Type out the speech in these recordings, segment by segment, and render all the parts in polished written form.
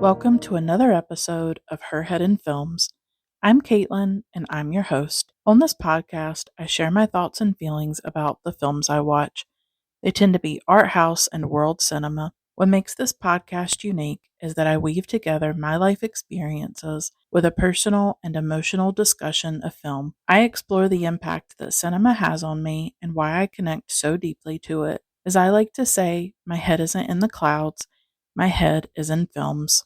Welcome to another episode of Her Head in Films. I'm Caitlin, and I'm your host. On this podcast, I share my thoughts and feelings about the films I watch. They tend to be art house and world cinema. What makes this podcast unique is that I weave together my life experiences with a personal and emotional discussion of film. I explore the impact that cinema has on me and why I connect so deeply to it. As I like to say, my head isn't in the clouds, my head is in films.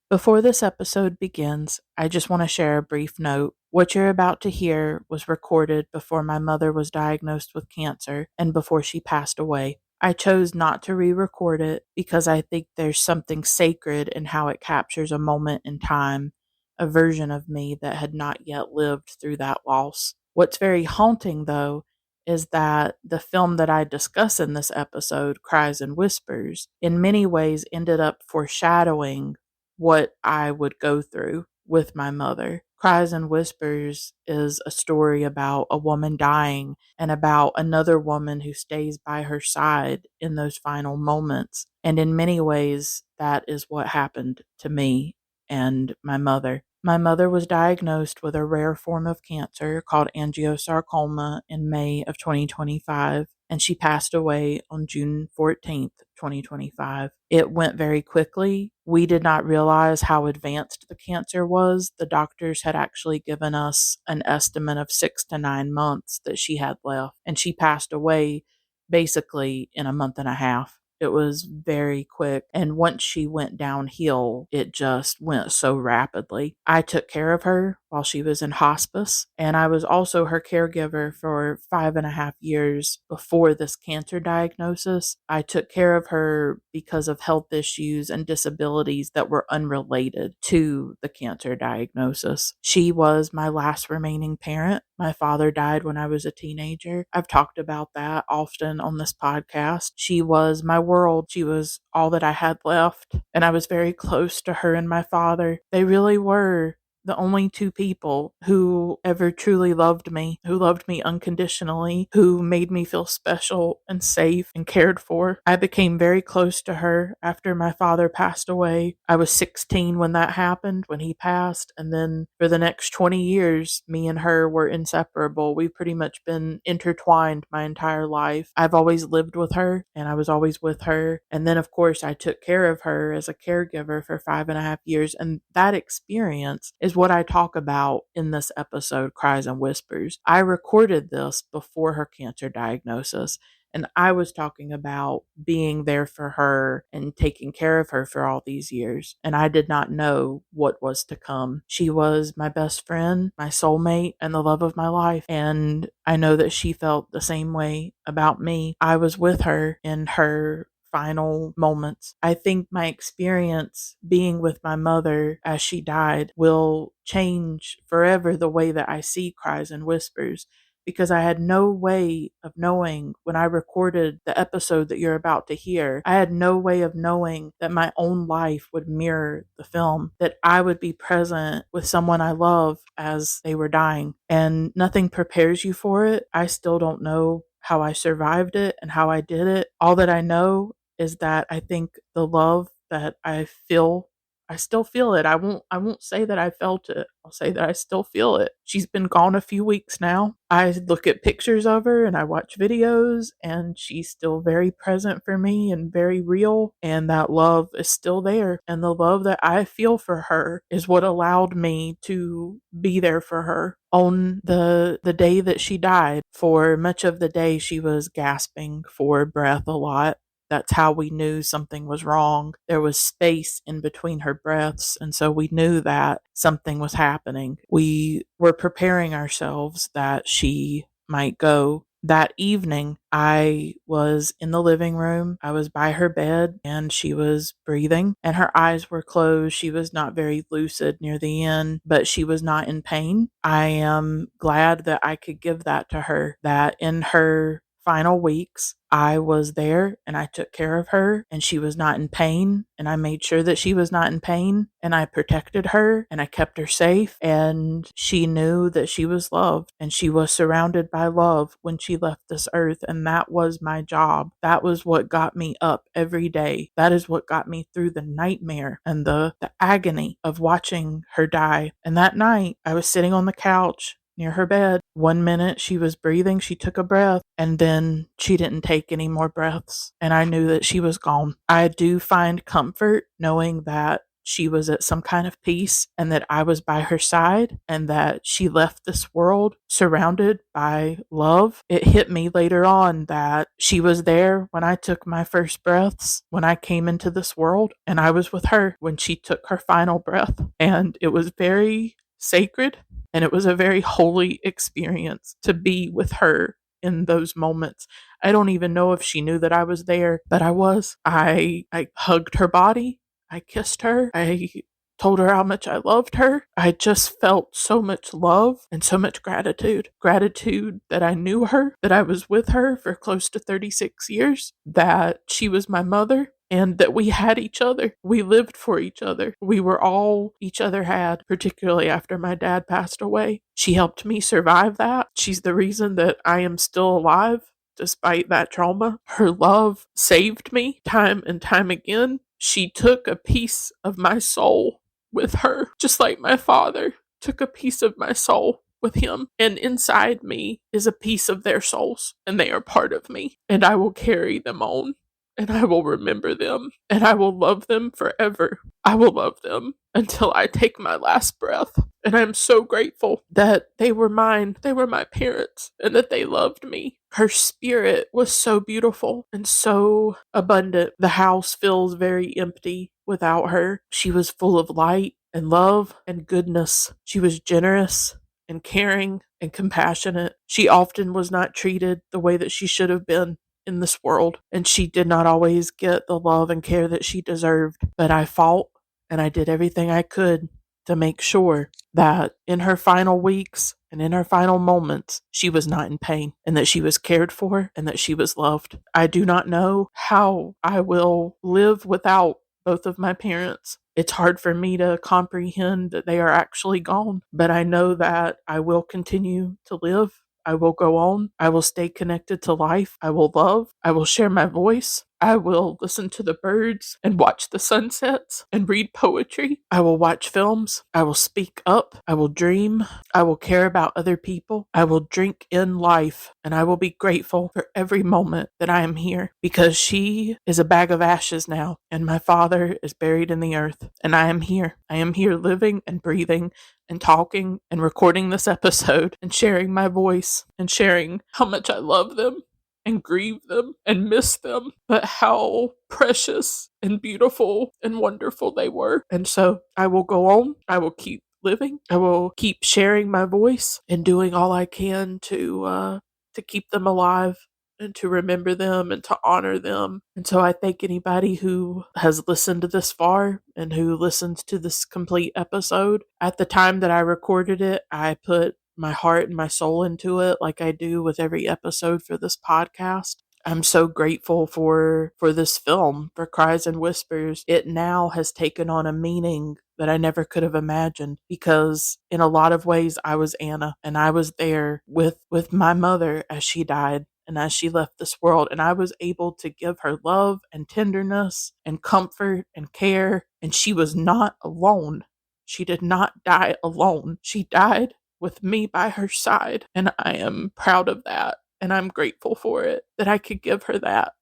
Before this episode begins, I just want to share a brief note. What you're about to hear was recorded before my mother was diagnosed with cancer and before she passed away. I chose not to re record it because I think there's something sacred in how it captures a moment in time, a version of me that had not yet lived through that loss. What's very haunting, though, is that the film that I discuss in this episode, Cries and Whispers, in many ways ended up foreshadowing what I would go through with my mother. Cries and Whispers is a story about a woman dying and about another woman who stays by her side in those final moments. And in many ways, that is what happened to me and my mother. My mother was diagnosed with a rare form of cancer called angiosarcoma in May of 2025, and she passed away on June 14th, 2025. It went very quickly. We did not realize how advanced the cancer was. The doctors had actually given us an estimate of 6 to 9 months that she had left, and she passed away basically in a month and a half. It was very quick. And once she went downhill, it just went so rapidly. I took care of her while she was in hospice, and I was also her caregiver for 5.5 years before this cancer diagnosis. I took care of her because of health issues and disabilities that were unrelated to the cancer diagnosis. She was my last remaining parent. My father died when I was a teenager. I've talked about that often on this podcast. She was my world. She was all that I had left, and I was very close to her and my father. They really were the only two people who ever truly loved me, who loved me unconditionally, who made me feel special and safe and cared for. I became very close to her after my father passed away. I was 16 when that happened, when he passed, and then for the next 20 years, me and her were inseparable. We've pretty much been intertwined my entire life. I've always lived with her, and I was always with her. And then, of course, I took care of her as a caregiver for 5.5 years, and that experience is what I talk about in this episode, Cries and Whispers. I recorded this before her cancer diagnosis, and I was talking about being there for her and taking care of her for all these years. And I did not know what was to come. She was my best friend, my soulmate, and the love of my life. And I know that she felt the same way about me. I was with her in her final moments. I think my experience being with my mother as she died will change forever the way that I see Cries and Whispers, because I had no way of knowing when I recorded the episode that you're about to hear. I had no way of knowing that my own life would mirror the film, that I would be present with someone I love as they were dying, and nothing prepares you for it. I still don't know how I survived it and how I did it. All that I know is that I think the love that I feel, I still feel it. I won't say that I felt it. I'll say that I still feel it. She's been gone a few weeks now. I look at pictures of her and I watch videos, and she's still very present for me and very real, and that love is still there. And the love that I feel for her is what allowed me to be there for her. On the day that she died, for much of the day she was gasping for breath a lot. That's how we knew something was wrong. There was space in between her breaths, and so we knew that something was happening. We were preparing ourselves that she might go. That evening, I was in the living room. I was by her bed, and she was breathing, and her eyes were closed. She was not very lucid near the end, but she was not in pain. I am glad that I could give that to her, that in her final weeks, I was there and I took care of her and she was not in pain, and I made sure that she was not in pain, and I protected her and I kept her safe, and she knew that she was loved and she was surrounded by love when she left this earth. And that was my job. That was what got me up every day. That is what got me through the nightmare and the agony of watching her die. And that night I was sitting on the couch near her bed. 1 minute she was breathing, she took a breath, and then she didn't take any more breaths. And I knew that she was gone. I do find comfort knowing that she was at some kind of peace and that I was by her side and that she left this world surrounded by love. It hit me later on that she was there when I took my first breaths, when I came into this world, and I was with her when she took her final breath. And it was very sacred and it was a very holy experience to be with her in those moments. I don't even know if she knew that I was there, but I was. I hugged her body. I kissed her. I told her how much I loved her. I just felt so much love and so much gratitude. Gratitude that I knew her, that I was with her for close to 36 years, that she was my mother, and that we had each other. We lived for each other. We were all each other had, particularly after my dad passed away. She helped me survive that. She's the reason that I am still alive despite that trauma. Her love saved me time and time again. She took a piece of my soul with her, just like my father took a piece of my soul with him. And inside me is a piece of their souls, and they are part of me. And I will carry them on, and I will remember them, and I will love them forever. I will love them until I take my last breath. And I'm so grateful that they were mine. They were my parents, and that they loved me. Her spirit was so beautiful and so abundant. The house feels very empty without her. She was full of light and love and goodness. She was generous and caring and compassionate. She often was not treated the way that she should have been in this world, and she did not always get the love and care that she deserved. But I fought and I did everything I could to make sure that in her final weeks and in her final moments, she was not in pain, and that she was cared for, and that she was loved. I do not know how I will live without both of my parents. It's hard for me to comprehend that they are actually gone, but I know that I will continue to live. I will go on. I will stay connected to life. I will love. I will share my voice. I will listen to the birds and watch the sunsets and read poetry. I will watch films. I will speak up. I will dream. I will care about other people. I will drink in life, and I will be grateful for every moment that I am here, because she is a bag of ashes now, and my father is buried in the earth, and I am here. I am here living and breathing and talking and recording this episode and sharing my voice and sharing how much I love them and grieve them and miss them, but how precious and beautiful and wonderful they were. And so I will go on. I will keep living. I will keep sharing my voice and doing all I can to keep them alive and to remember them and to honor them. And so I thank anybody who has listened to this far and who listens to this complete episode. At the time that I recorded it, I put my heart and my soul into it, like I do with every episode for this podcast. I'm so grateful for this film, for Cries and Whispers. It now has taken on a meaning that I never could have imagined, because in a lot of ways I was Anna, and I was there with my mother as she died and as she left this world, and I was able to give her love and tenderness and comfort and care, and she was not alone. She did not die alone. She died with me by her side, and I am proud of that, and I'm grateful for it, that I could give her that.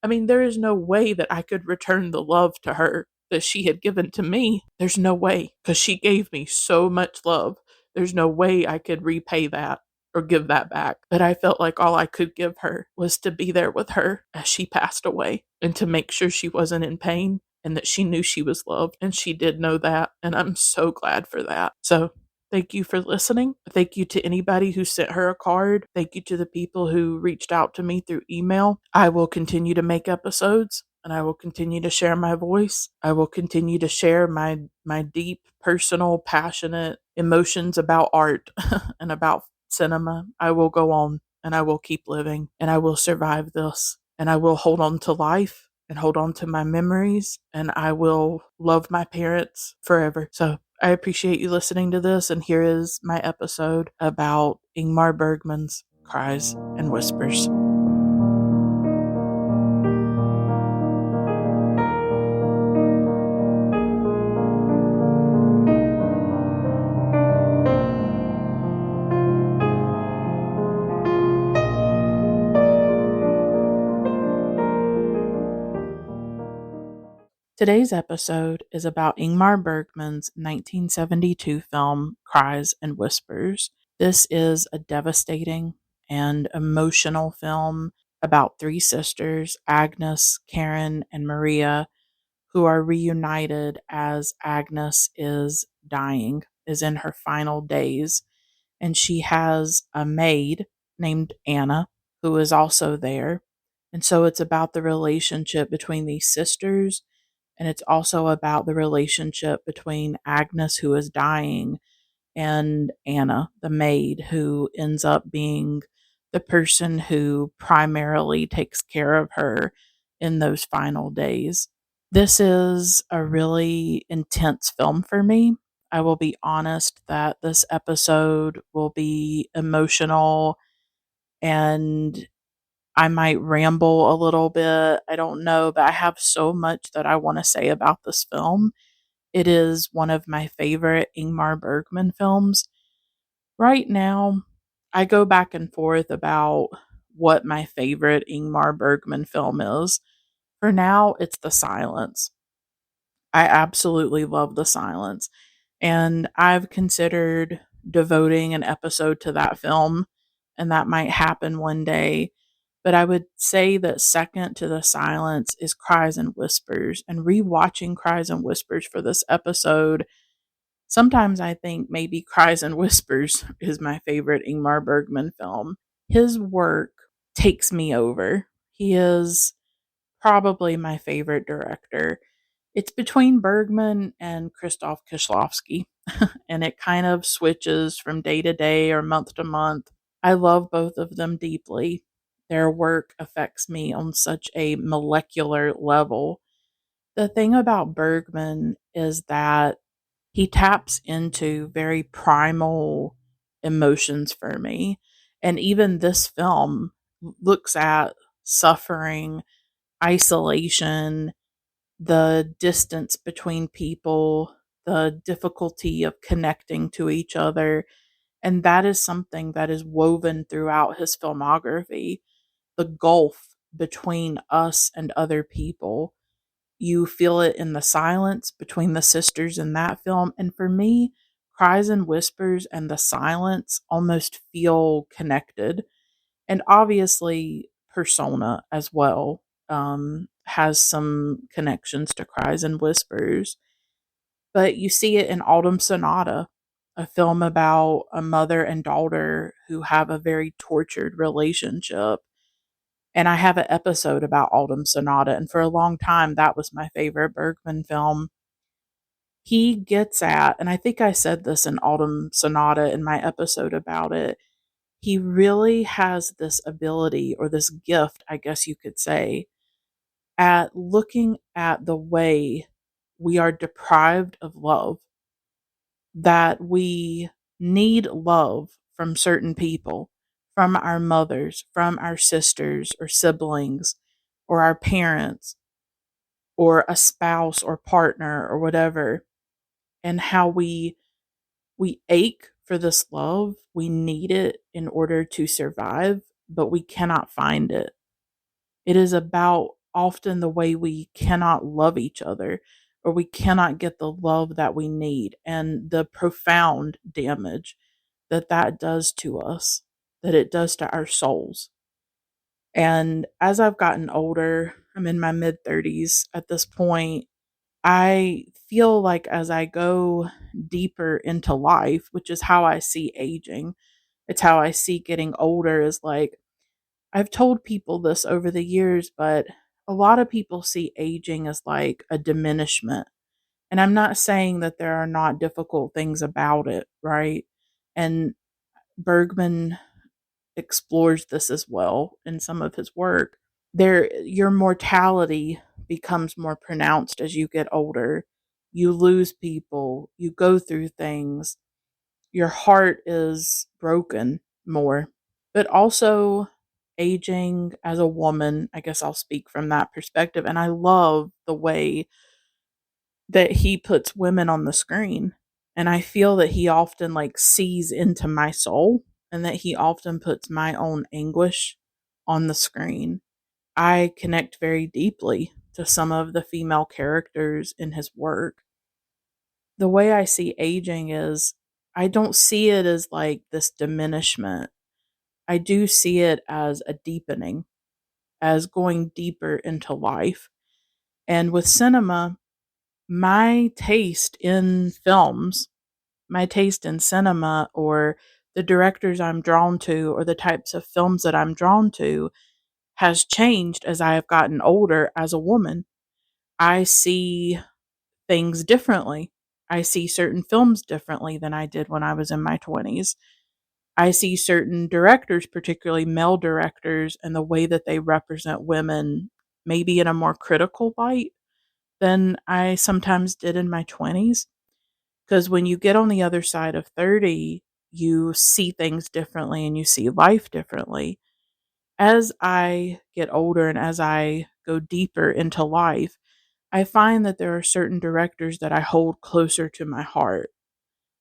There is no way that I could return the love to her that she had given to me. There's no way, because she gave me so much love. There's no way I could repay that or give that back. But I felt like all I could give her was to be there with her as she passed away, and to make sure she wasn't in pain, and that she knew she was loved, and she did know that, and I'm so glad for that. So thank you for listening. Thank you to anybody who sent her a card. Thank you to the people who reached out to me through email. I will continue to make episodes, and I will continue to share my voice. I will continue to share my deep, personal, passionate emotions about art and about cinema. I will go on. and I will keep living and I will survive this and I will hold on to life and hold on to my memories and I will love my parents forever. So I appreciate you listening to this, and here is my episode about Ingmar Bergman's Cries and Whispers. Today's episode is about Ingmar Bergman's 1972 film, Cries and Whispers. This is a devastating and emotional film about three sisters, Agnes, Karen, and Maria, who are reunited as Agnes is dying, is in her final days. And she has a maid named Anna, who is also there. And so it's about the relationship between these sisters, and it's also about the relationship between Agnes, who is dying, and Anna, the maid, who ends up being the person who primarily takes care of her in those final days. This is a really intense film for me. I will be honest that this episode will be emotional and I might ramble a little bit. I don't know, but I have so much that I want to say about this film. It is one of my favorite Ingmar Bergman films. Right now, I go back and forth about what my favorite Ingmar Bergman film is. For now, it's The Silence. I absolutely love The Silence. And I've considered devoting an episode to that film, and that might happen one day. But I would say that second to The Silence is Cries and Whispers. And rewatching Cries and Whispers for this episode, sometimes I think maybe Cries and Whispers is my favorite Ingmar Bergman film. His work takes me over. He is probably my favorite director. It's between Bergman and Krzysztof Kieślowski, and it kind of switches from day to day or month to month. I love both of them deeply. Their work affects me on such a molecular level. The thing about Bergman is that he taps into very primal emotions for me. And even this film looks at suffering, isolation, the distance between people, the difficulty of connecting to each other. And that is something that is woven throughout his filmography. The gulf between us and other people. You feel it in the silence between the sisters in that film. And for me, Cries and Whispers and The Silence almost feel connected. And obviously, Persona as well has some connections to Cries and Whispers. But you see it in Autumn Sonata, a film about a mother and daughter who have a very tortured relationship. And I have an episode about Autumn Sonata, and for a long time, that was my favorite Bergman film. He gets at, and I think I said this in Autumn Sonata in my episode about it, he really has this ability or this gift, I guess you could say, at looking at the way we are deprived of love, that we need love from certain people, from our mothers, from our sisters or siblings, or our parents, or a spouse or partner or whatever, and how we ache for this love. We need it in order to survive, but we cannot find it. It is about often the way we cannot love each other or we cannot get the love that we need and the profound damage that that does to us, that it does to our souls. And as I've gotten older, I'm in my mid 30s at this point, I feel like as I go deeper into life, which is how I see aging, it's how I see getting older, is like I've told people this over the years, but a lot of people see aging as like a diminishment. And I'm not saying that there are not difficult things about it, right? And Bergman explores this as well in some of his work. Your mortality becomes more pronounced as you get older. You lose people, you go through things, your heart is broken more. But also aging as a woman, I guess I'll speak from that perspective. And I love the way that he puts women on the screen. And I feel that he often like sees into my soul and that he often puts my own anguish on the screen. I connect very deeply to some of the female characters in his work. The way I see aging is I don't see it as like this diminishment. I do see it as a deepening, as going deeper into life. And with cinema, my taste in films, my taste in cinema, or the directors I'm drawn to, or the types of films that I'm drawn to, has changed as I have gotten older as a woman. I see things differently. I see certain films differently than I did when I was in my 20s. I see certain directors, particularly male directors, and the way that they represent women maybe in a more critical light than I sometimes did in my 20s. Because when you get on the other side of 30, you see things differently and you see life differently. As I get older and as I go deeper into life, I find that there are certain directors that I hold closer to my heart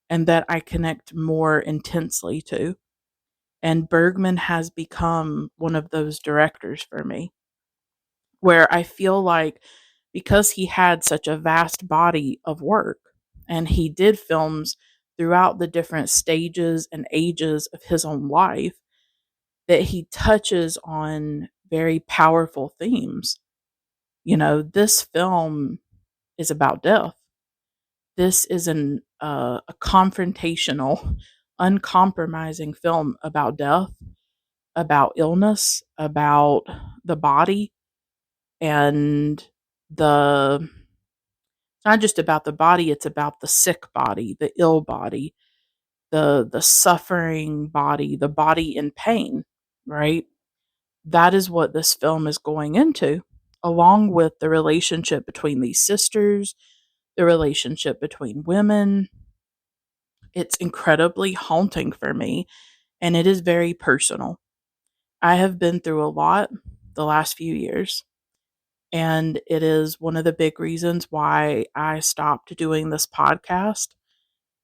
and that I connect more intensely to. And Bergman has become one of those directors for me, where I feel like because he had such a vast body of work and he did films throughout the different stages and ages of his own life, that he touches on very powerful themes. This film is about death. This is a confrontational, uncompromising film about death, about illness, about the body, and it's not just about the body, it's about the sick body, the ill body, the suffering body, the body in pain, right? That is what this film is going into, along with the relationship between these sisters, the relationship between women. It's incredibly haunting for me, and it is very personal. I have been through a lot the last few years, and it is one of the big reasons why I stopped doing this podcast,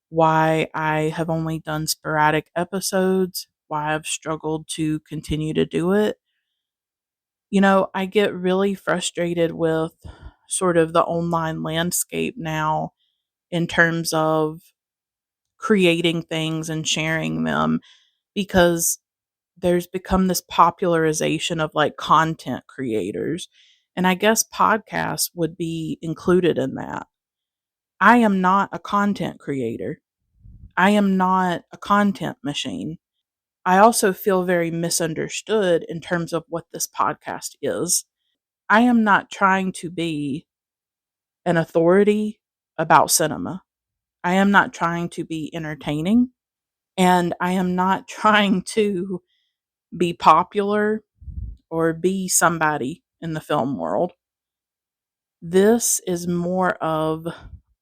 why I have only done sporadic episodes, why I've struggled to continue to do it. I get really frustrated with sort of the online landscape now in terms of creating things and sharing them, because there's become this popularization of like content creators. And I guess podcasts would be included in that. I am not a content creator. I am not a content machine. I also feel very misunderstood in terms of what this podcast is. I am not trying to be an authority about cinema. I am not trying to be entertaining, and I am not trying to be popular or be somebody in the film world. This is more of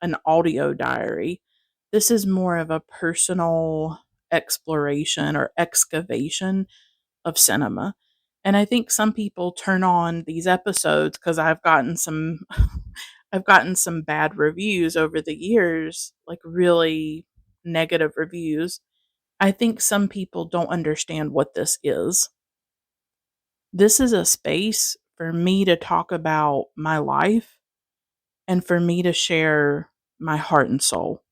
an audio diary. This is more of a personal exploration or excavation of cinema. And I think some people turn on these episodes because I've gotten some I've gotten some bad reviews over the years, like really negative reviews. I think some people don't understand what this is. This is a space for me to talk about my life and for me to share my heart and soul.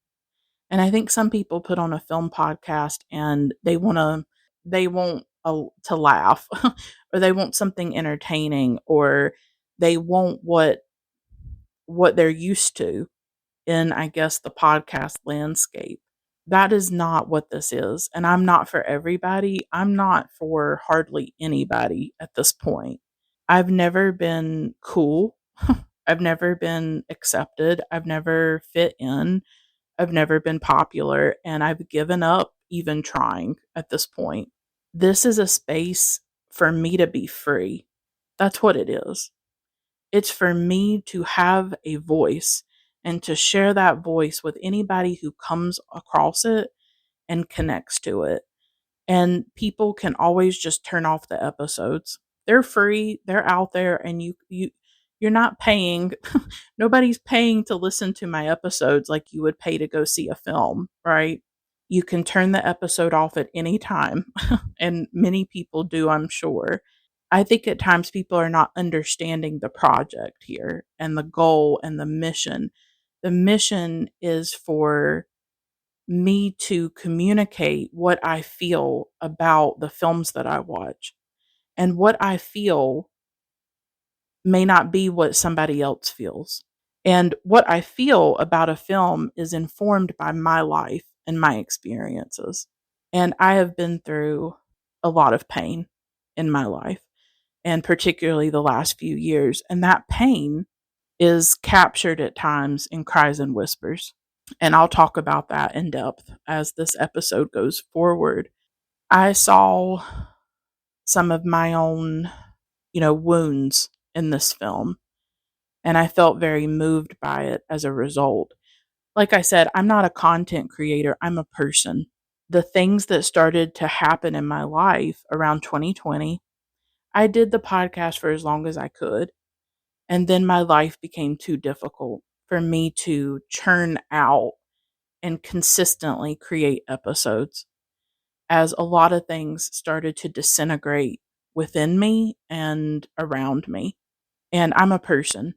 And I think some people put on a film podcast and they want to laugh or they want something entertaining, or they want what they're used to in, I guess, the podcast landscape. That is not what this is. And I'm not for everybody. I'm not for hardly anybody at this point. I've never been cool. I've never been accepted. I've never fit in. I've never been popular. And I've given up even trying at this point. This is a space for me to be free. That's what it is. It's for me to have a voice and to share that voice with anybody who comes across it and connects to it. And people can always just turn off the episodes. They're free, they're out there, and you're not paying. Nobody's paying to listen to my episodes like you would pay to go see a film, right? You can turn the episode off at any time, and many people do, I'm sure. I think at times people are not understanding the project here and the goal and the mission. The mission is for me to communicate what I feel about the films that I watch. And what I feel may not be what somebody else feels. And what I feel about a film is informed by my life and my experiences. And I have been through a lot of pain in my life, and particularly the last few years. And that pain is captured at times in Cries and Whispers. And I'll talk about that in depth as this episode goes forward. I saw some of my own, wounds in this film, and I felt very moved by it as a result. Like I said, I'm not a content creator, I'm a person. The things that started to happen in my life around 2020, I did the podcast for as long as I could. And then my life became too difficult for me to churn out and consistently create episodes, as a lot of things started to disintegrate within me and around me. And I'm a person.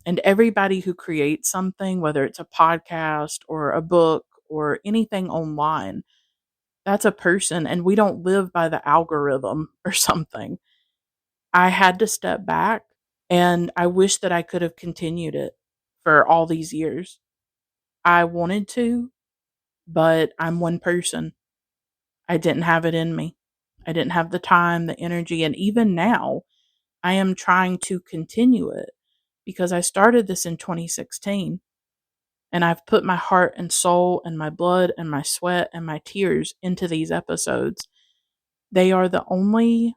And everybody who creates something, whether it's a podcast or a book or anything online, that's a person. And we don't live by the algorithm or something. I had to step back, and I wish that I could have continued it for all these years. I wanted to, but I'm one person. I didn't have it in me. I didn't have the time, the energy, and even now, I am trying to continue it because I started this in 2016, and I've put my heart and soul and my blood and my sweat and my tears into these episodes. They are the only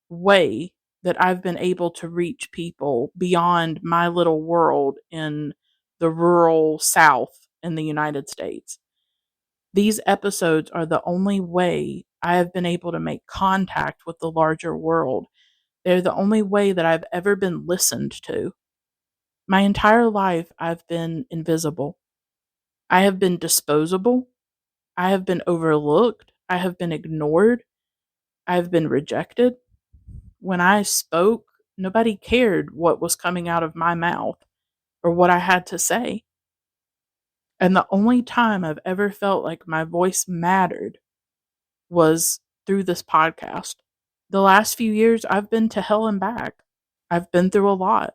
way that I've been able to reach people beyond my little world in the rural South in the United States. These episodes are the only way I have been able to make contact with the larger world. They're the only way that I've ever been listened to. My entire life, I've been invisible. I have been disposable. I have been overlooked. I have been ignored. I have been rejected. When I spoke, nobody cared what was coming out of my mouth or what I had to say. And the only time I've ever felt like my voice mattered was through this podcast. The last few years, I've been to hell and back. I've been through a lot,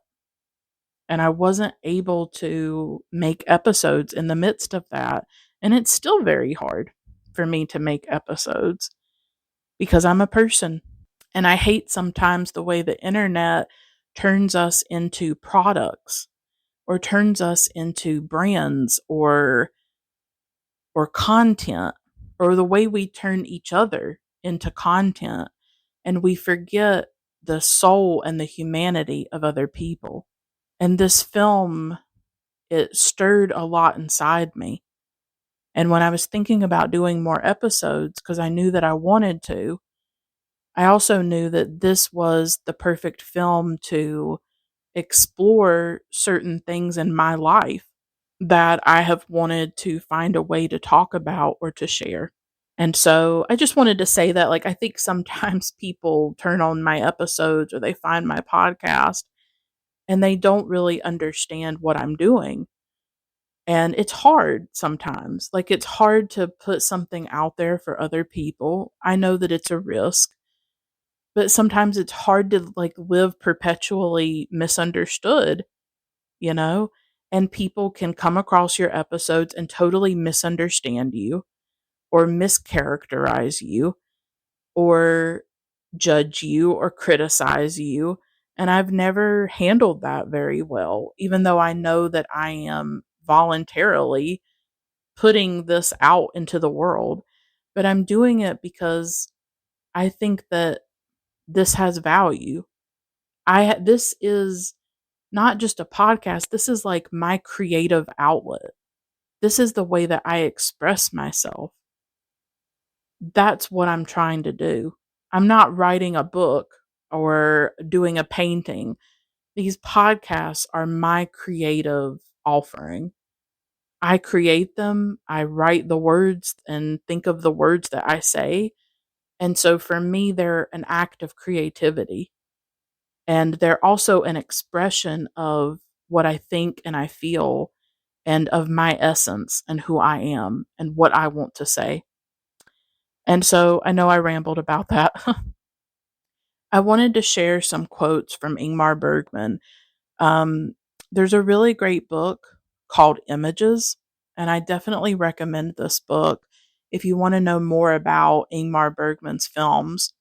and I wasn't able to make episodes in the midst of that. And it's still very hard for me to make episodes because I'm a person. And I hate sometimes the way the internet turns us into products or turns us into brands or content, or the way we turn each other into content, and we forget the soul and the humanity of other people. And this film, it stirred a lot inside me. And when I was thinking about doing more episodes, because I knew that I wanted to, I also knew that this was the perfect film to explore certain things in my life that I have wanted to find a way to talk about or to share. And so I just wanted to say that, like, I think sometimes people turn on my episodes or they find my podcast and they don't really understand what I'm doing. And it's hard sometimes. Like, it's hard to put something out there for other people. I know that it's a risk, but sometimes it's hard to like live perpetually misunderstood, you know? And people can come across your episodes and totally misunderstand you or mischaracterize you or judge you or criticize you. And I've never handled that very well, even though I know that I am voluntarily putting this out into the world. But I'm doing it because I think that this has value. This is not just a podcast, this is like my creative outlet. This is the way that I express myself. That's what I'm trying to do. I'm not writing a book or doing a painting. These podcasts are my creative offering. I create them, I write the words and think of the words that I say. And so for me, they're an act of creativity. And they're also an expression of what I think and I feel and of my essence and who I am and what I want to say. And so I know I rambled about that. I wanted to share some quotes from Ingmar Bergman. Um, there's a really great book called Images, and I definitely recommend this book if you want to know more about Ingmar Bergman's films.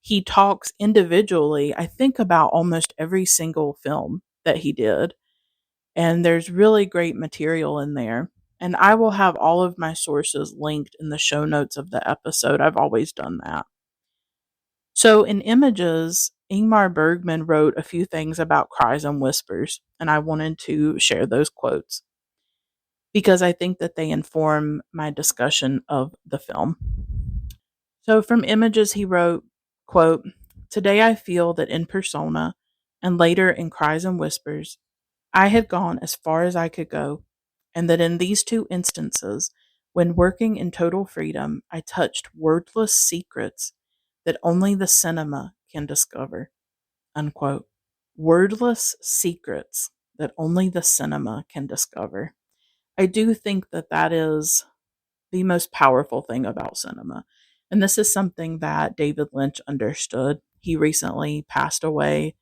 He talks individually, I think, about almost every single film that he did, and there's really great material in there. And I will have all of my sources linked in the show notes of the episode. I've always done that. So, in Images, Ingmar Bergman wrote a few things about Cries and Whispers, and I wanted to share those quotes because I think that they inform my discussion of the film. So, from Images, he wrote, quote, "Today I feel that in Persona, and later in Cries and Whispers, I had gone as far as I could go, and that in these two instances, when working in total freedom, I touched wordless secrets that only the cinema can discover." Unquote. Wordless secrets that only the cinema can discover. I do think that that is the most powerful thing about cinema. And this is something that David Lynch understood. He recently passed away,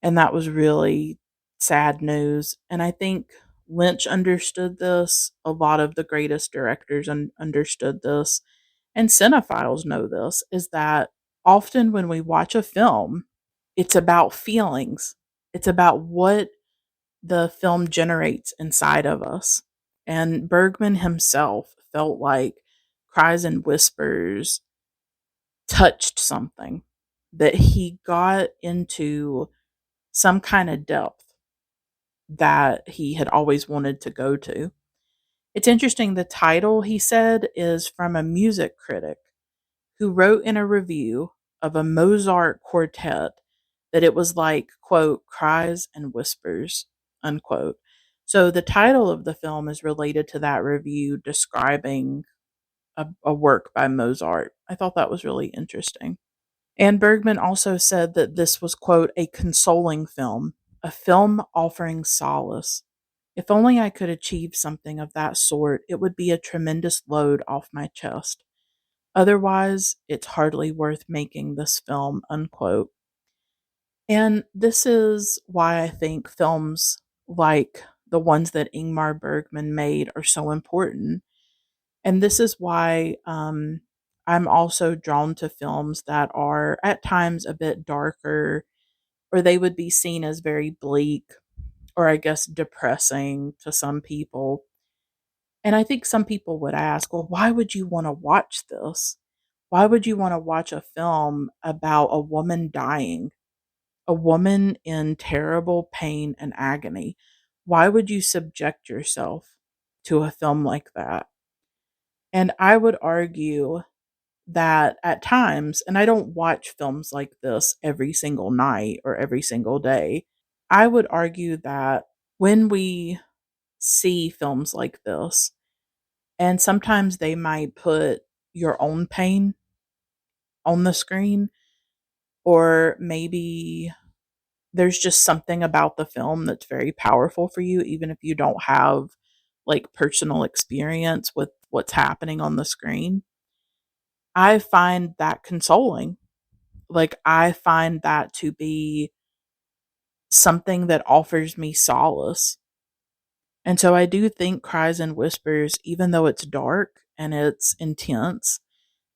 and that was really sad news. And I think Lynch understood this. A lot of the greatest directors understood this. And cinephiles know this, is that often when we watch a film, it's about feelings. It's about what the film generates inside of us. And Bergman himself felt like Cries and Whispers touched something, that he got into some kind of depth that he had always wanted to go to. It's interesting, the title, he said, is from a music critic who wrote in a review of a Mozart quartet that it was like, quote, cries and whispers, unquote. So the title of the film is related to that review describing a work by Mozart. I thought that was really interesting. And Bergman also said that this was, quote, a consoling film, a film offering solace. If only I could achieve something of that sort, it would be a tremendous load off my chest. Otherwise, it's hardly worth making this film, unquote. And this is why I think films like the ones that Ingmar Bergman made are so important. And this is why I'm also drawn to films that are at times a bit darker, or they would be seen as very bleak, or I guess depressing to some people. And I think some people would ask, well, why would you want to watch this? Why would you want to watch a film about a woman dying, a woman in terrible pain and agony? Why would you subject yourself to a film like that? And I would argue that at times, and I don't watch films like this every single night or every single day, I would argue that when we see films like this, and sometimes they might put your own pain on the screen, or maybe there's just something about the film that's very powerful for you, even if you don't have like personal experience with what's happening on the screen. I find that consoling. Like, I find that to be something that offers me solace. And so I do think Cries and Whispers, even though it's dark and it's intense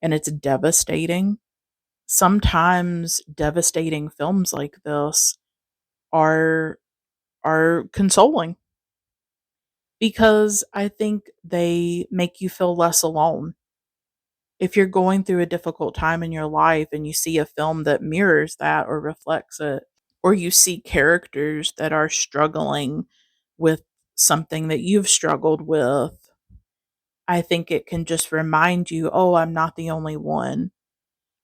and it's devastating, sometimes devastating films like this are consoling because I think they make you feel less alone. If you're going through a difficult time in your life and you see a film that mirrors that or reflects it, or you see characters that are struggling with something that you've struggled with, I think it can just remind you, oh, I'm not the only one.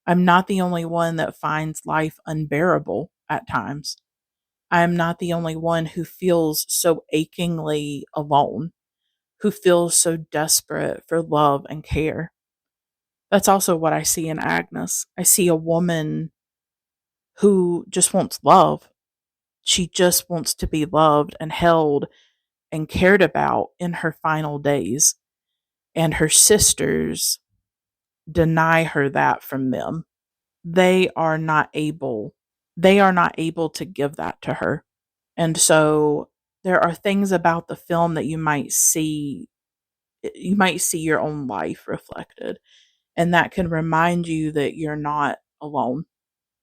I'm not the only one that finds life unbearable at times. I am not the only one who feels so achingly alone, who feels so desperate for love and care. That's also what I see in Agnes. I see a woman who just wants love. She just wants to be loved and held and cared about in her final days. And her sisters deny her that from them. They are not able they are not able to give that to her. And so there are things about the film that you might see your own life reflected, and that can remind you that you're not alone.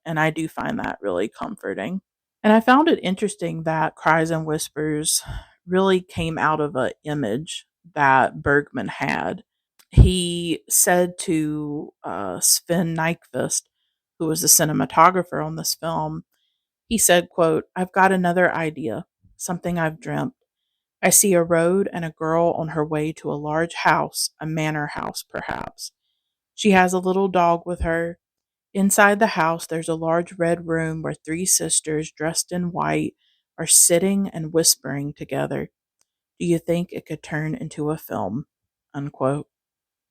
And I do find that really comforting. And I found it interesting that Cries and Whispers really came out of an image that Bergman had. He said to Sven Nykvist, who was the cinematographer on this film, he said, quote, "I've got another idea, something I've dreamt. I see a road and a girl on her way to a large house, a manor house, perhaps. She has a little dog with her. Inside the house, there's a large red room where three sisters dressed in white are sitting and whispering together. Do you think it could turn into a film?" Unquote.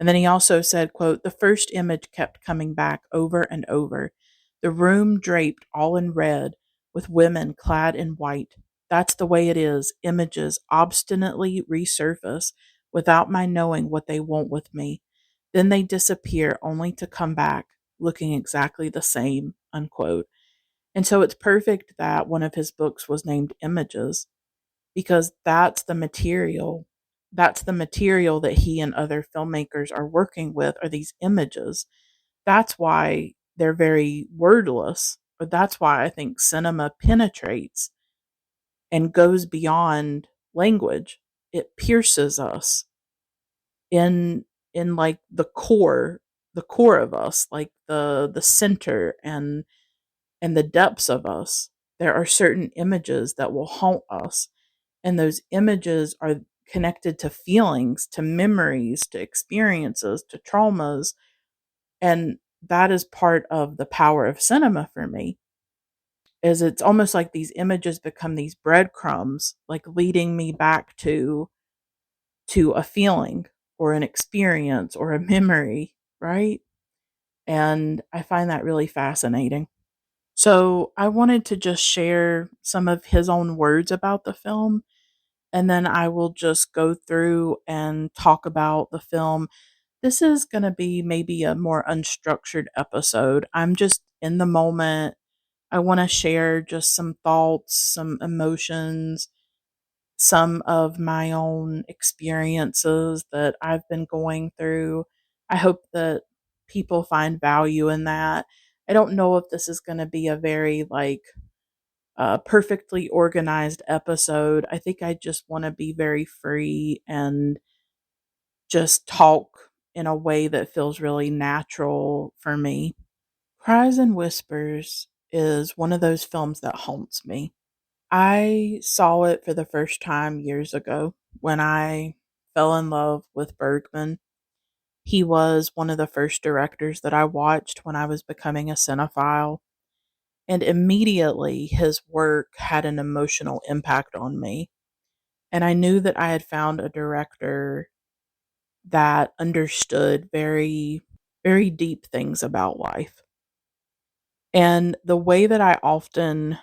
And then he also said, quote, "The first image kept coming back over and over. The room draped all in red with women clad in white. That's the way it is. Images obstinately resurface without my knowing what they want with me. Then they disappear only to come back looking exactly the same." Unquote. And so it's perfect that one of his books was named Images, because that's the material that he and other filmmakers are working with, are these images. That's why they're very wordless, but that's why I think cinema penetrates and goes beyond language. It pierces us in like the core of us, like the center and the depths of us. There are certain images that will haunt us, and those images are connected to feelings, to memories, to experiences, to traumas. And that is part of the power of cinema for me, is it's almost like these images become these breadcrumbs, like leading me back to a feeling or an experience or a memory, right? And I find that really fascinating. So I wanted to just share some of his own words about the film, and then I will just go through and talk about the film. This is going to be maybe a more unstructured episode. I'm just in the moment. I want to share just some thoughts, some emotions, some of my own experiences that I've been going through. I hope that people find value in that. I don't know if this is going to be a very perfectly organized episode. I think I just want to be very free and just talk in a way that feels really natural for me. Cries and Whispers is one of those films that haunts me. I saw it for the first time years ago when I fell in love with Bergman. He was one of the first directors that I watched when I was becoming a cinephile. And immediately his work had an emotional impact on me. And I knew that I had found a director that understood very, very deep things about life. And the way that I often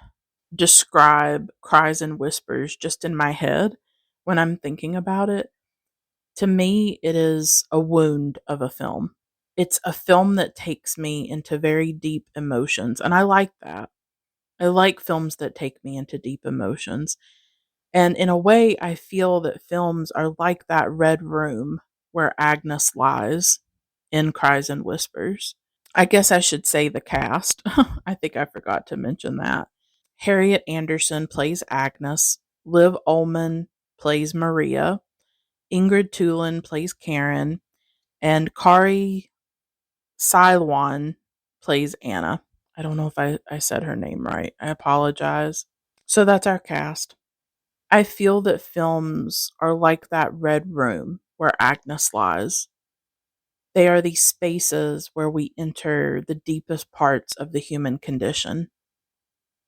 describe Cries and Whispers just in my head when I'm thinking about it, to me, it is a wound of a film. It's a film that takes me into very deep emotions. And I like that. I like films that take me into deep emotions. And in a way, I feel that films are like that red room where Agnes lies in Cries and Whispers. I guess I should say the cast. I think I forgot to mention that. Harriet Anderson plays Agnes. Liv Ullmann plays Maria. Ingrid Tulin plays Karen. And Kari Silouan plays Anna. I don't know if I said her name right. I apologize. So that's our cast. I feel that films are like that red room where Agnes lies. They are these spaces where we enter the deepest parts of the human condition: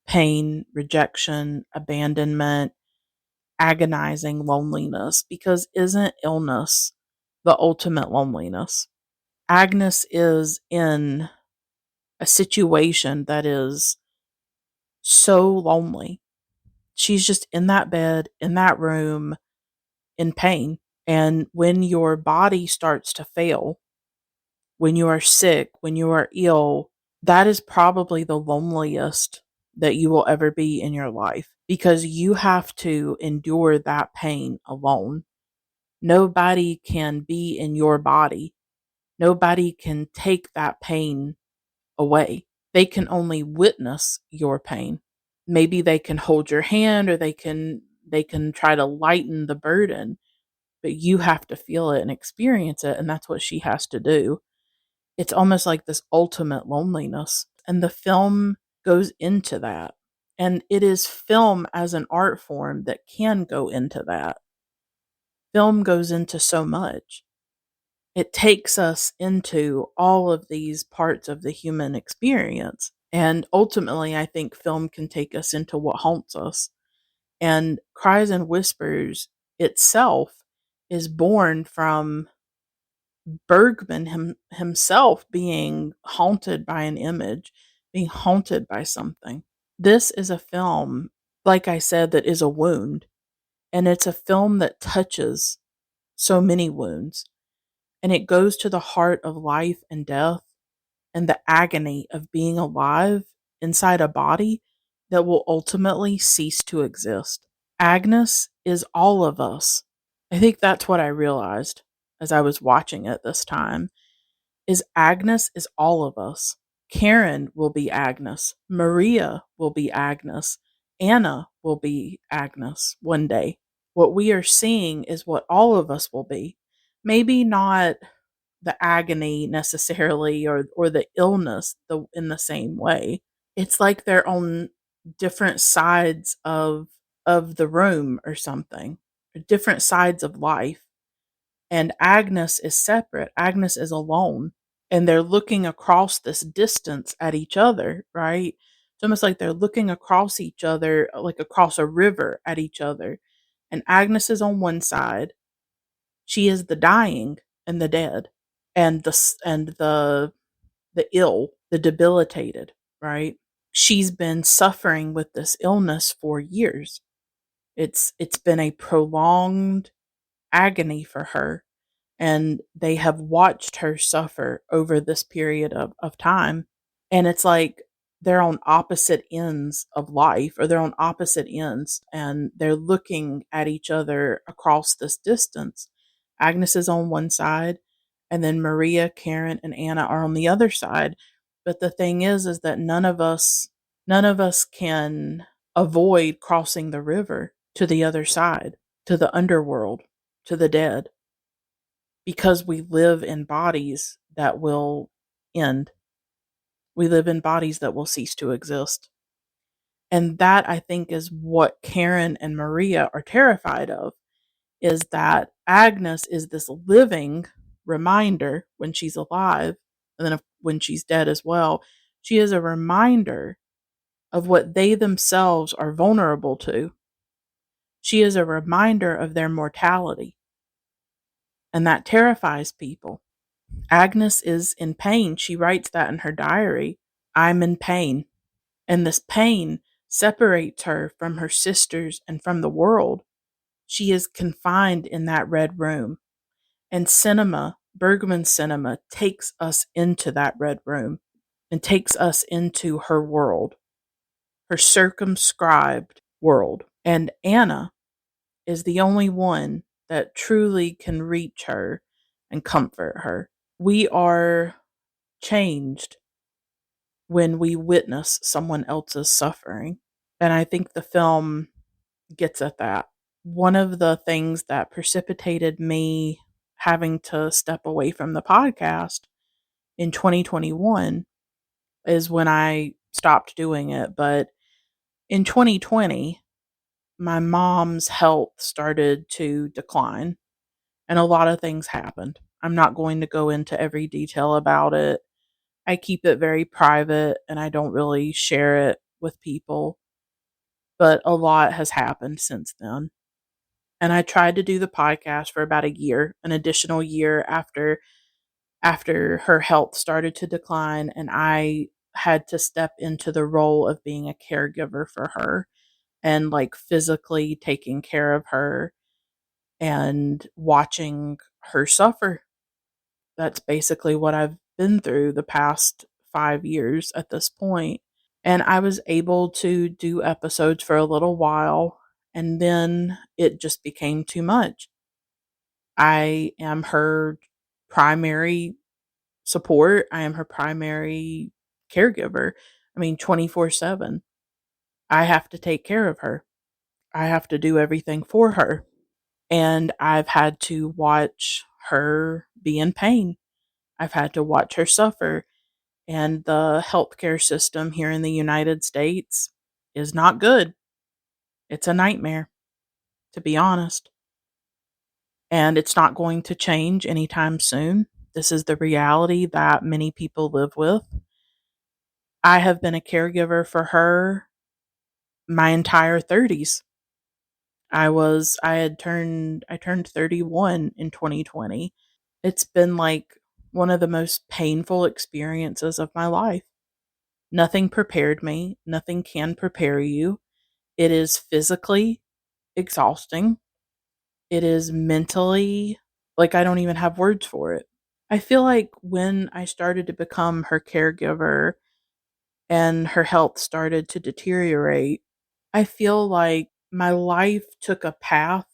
pain, rejection, abandonment, agonizing loneliness, because isn't illness the ultimate loneliness? Agnes is in a situation that is so lonely. She's just in that bed, in that room, in pain. And when your body starts to fail, when you are sick, when you are ill, that is probably the loneliest that you will ever be in your life, because you have to endure that pain alone. Nobody can be in your body. Nobody can take that pain away. They can only witness your pain. Maybe they can hold your hand, or they can try to lighten the burden, but you have to feel it and experience it, and that's what she has to do. It's almost like this ultimate loneliness, and the film goes into that. And it is film as an art form that can go into that. Film goes into so much. It takes us into all of these parts of the human experience. And ultimately, I think film can take us into what haunts us. And Cries and Whispers itself is born from Bergman himself being haunted by an image, being haunted by something. This is a film, like I said, that is a wound. And it's a film that touches so many wounds. And it goes to the heart of life and death and the agony of being alive inside a body that will ultimately cease to exist. Agnes is all of us. I think that's what I realized as I was watching it this time, is Agnes is all of us. Karen will be Agnes. Maria will be Agnes. Anna will be Agnes one day. What we are seeing is what all of us will be. Maybe not the agony necessarily, or the illness in the same way. It's like they're on different sides of the room or something, or different sides of life. And Agnes is separate. Agnes is alone. And they're looking across this distance at each other, right? It's almost like they're looking across each other, like across a river at each other. And Agnes is on one side. She is the dying and the dead, and the ill, the debilitated, right? She's been suffering with this illness for years. It's been a prolonged agony for her, and they have watched her suffer over this period of time. And it's like they're on opposite ends of life, or they're on opposite ends, and they're looking at each other across this distance. Agnes is on one side, and then Maria, Karen, and Anna are on the other side. But the thing is that none of us can avoid crossing the river to the other side, to the underworld, to the dead, because we live in bodies that will end. We live in bodies that will cease to exist. And that, I think, is what Karen and Maria are terrified of, is that Agnes is this living reminder when she's alive, and then when she's dead as well. She is a reminder of what they themselves are vulnerable to. She is a reminder of their mortality, and that terrifies people. Agnes is in pain. She writes that in her diary. I'm in pain. And this pain separates her from her sisters and from the world. She is confined in that red room. And cinema, Bergman cinema, takes us into that red room and takes us into her world, her circumscribed world. And Anna is the only one that truly can reach her and comfort her. We are changed when we witness someone else's suffering. And I think the film gets at that. One of the things that precipitated me having to step away from the podcast In 2021 is when I stopped doing it, but in 2020, my mom's health started to decline and a lot of things happened. I'm not going to go into every detail about it. I keep it very private and I don't really share it with people, but a lot has happened since then. And I tried to do the podcast for about a year, an additional year after her health started to decline and I had to step into the role of being a caregiver for her and like physically taking care of her and watching her suffer. That's basically what I've been through the past 5 years at this point. And I was able to do episodes for a little while and then it just became too much. I am her primary support. I am her primary caregiver. I mean, 24/7. I have to take care of her. I have to do everything for her. And I've had to watch her be in pain. I've had to watch her suffer. And the healthcare system here in the United States is not good. It's a nightmare, to be honest. And it's not going to change anytime soon. This is the reality that many people live with. I have been a caregiver for her my entire 30s. I turned 31 in 2020. It's been like one of the most painful experiences of my life. Nothing prepared me, nothing can prepare you. It is physically exhausting. It is mentally like I don't even have words for it. I feel like when I started to become her caregiver and her health started to deteriorate, I feel like my life took a path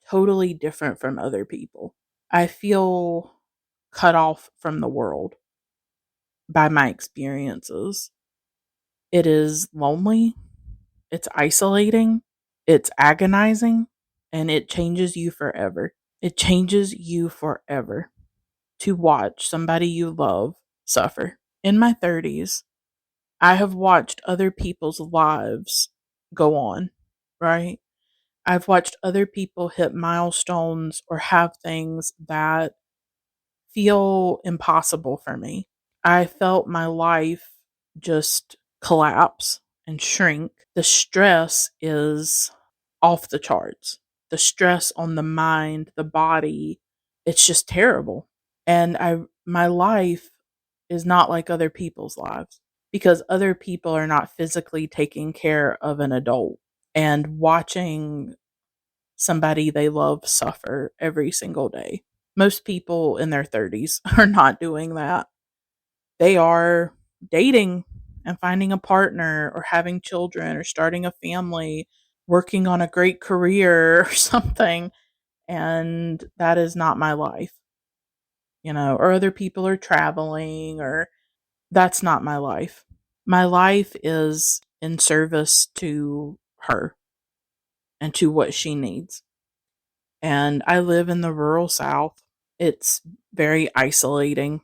totally different from other people. I feel cut off from the world by my experiences. It is lonely, it's isolating, it's agonizing, and it changes you forever. It changes you forever to watch somebody you love suffer. In my 30s, I have watched other people's lives go on, right? I've watched other people hit milestones or have things that feel impossible for me. I felt my life just collapse and shrink. The stress is off the charts. The stress on the mind, the body, it's just terrible. And my life is not like other people's lives because other people are not physically taking care of an adult and watching somebody they love suffer every single day. Most people in their 30s are not doing that. They are dating and finding a partner or having children or starting a family, working on a great career or something. And that is not my life, or other people are traveling, or that's not my life. My life is in service to her and to what she needs. And I live in the rural South. It's very isolating.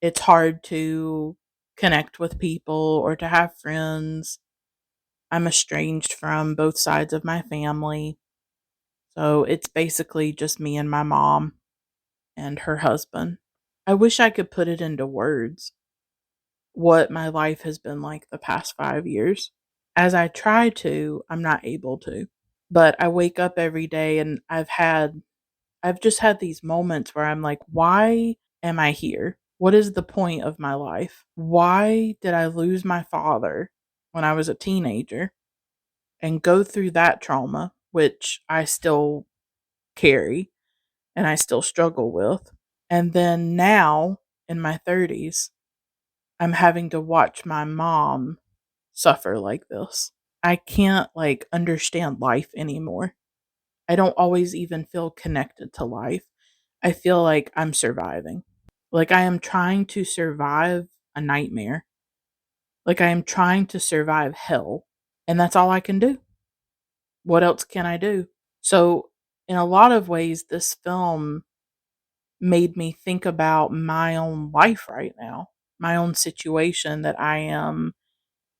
It's hard to connect with people or to have friends. I'm estranged from both sides of my family. So it's basically just me and my mom and her husband. I wish I could put it into words what my life has been like the past 5 years. As I try to, I'm not able to. But I wake up every day and I've just had these moments where I'm like, why am I here? What is the point of my life? Why did I lose my father when I was a teenager and go through that trauma, which I still carry and I still struggle with? And then now in my 30s, I'm having to watch my mom suffer like this. I can't understand life anymore. I don't always even feel connected to life. I feel like I'm surviving. Like I am trying to survive a nightmare. Like I am trying to survive hell. And that's all I can do. What else can I do? So, in a lot of ways, this film made me think about my own life right now, my own situation that I am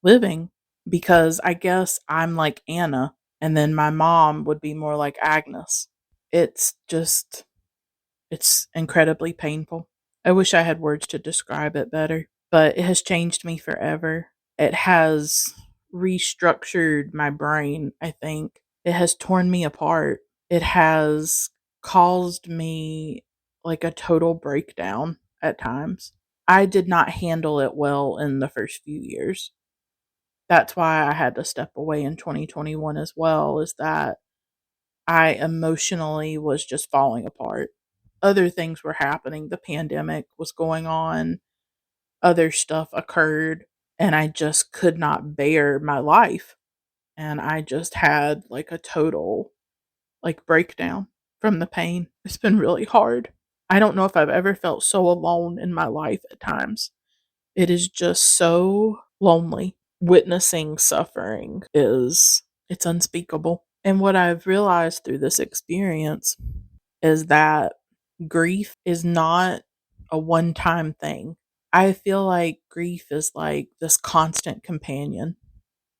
living, because I guess I'm like Anna, and then my mom would be more like Agnes. It's just, it's incredibly painful. I wish I had words to describe it better, but it has changed me forever. It has restructured my brain, I think. It has torn me apart. It has caused me like a total breakdown at times. I did not handle it well in the first few years. That's why I had to step away in 2021 as well, is that I emotionally was just falling apart. Other things were happening. The pandemic was going on, other stuff occurred, and I just could not bear my life. And I just had like a total like breakdown from the pain. It's been really hard. I don't know if I've ever felt so alone in my life at times. It is just so lonely. Witnessing suffering is, it's unspeakable. And what I've realized through this experience is that grief is not a one-time thing. I feel like grief is like this constant companion.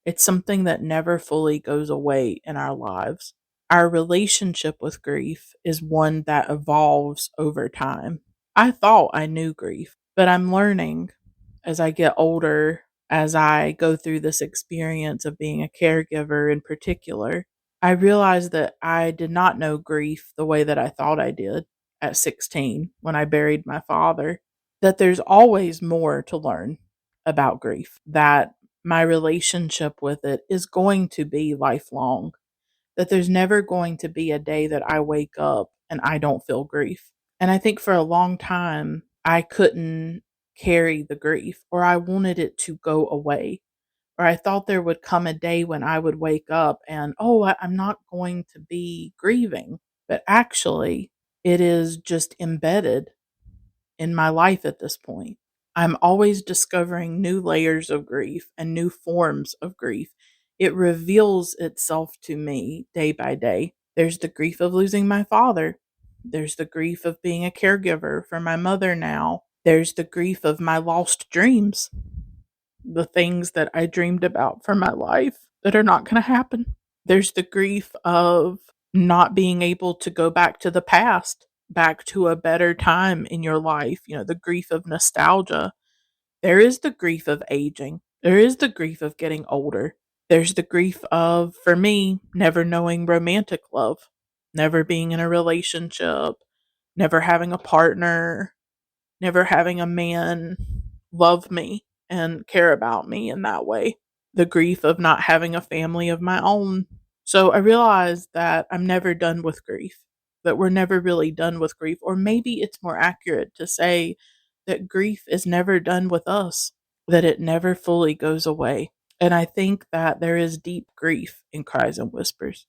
It's something that never fully goes away in our lives. Our relationship with grief is one that evolves over time. I thought I knew grief, but I'm learning as I get older, as I go through this experience of being a caregiver in particular. I realized that I did not know grief the way that I thought I did at 16 when I buried my father, that there's always more to learn about grief, that my relationship with it is going to be lifelong, that there's never going to be a day that I wake up and I don't feel grief. And I think for a long time, I couldn't carry the grief, or I wanted it to go away, or I thought there would come a day when I would wake up and, oh, I'm not going to be grieving. But actually, it is just embedded in my life at this point. I'm always discovering new layers of grief and new forms of grief. It reveals itself to me day by day. There's the grief of losing my father. There's the grief of being a caregiver for my mother now. There's the grief of my lost dreams, the things that I dreamed about for my life that are not going to happen. There's the grief of not being able to go back to the past, back to a better time in your life, the grief of nostalgia. There is the grief of aging. There is the grief of getting older. There's the grief of, for me, never knowing romantic love, never being in a relationship, never having a partner, never having a man love me and care about me in that way. The grief of not having a family of my own. So I realized that I'm never done with grief, that we're never really done with grief, or maybe it's more accurate to say that grief is never done with us, that it never fully goes away. And I think that there is deep grief in Cries and Whispers,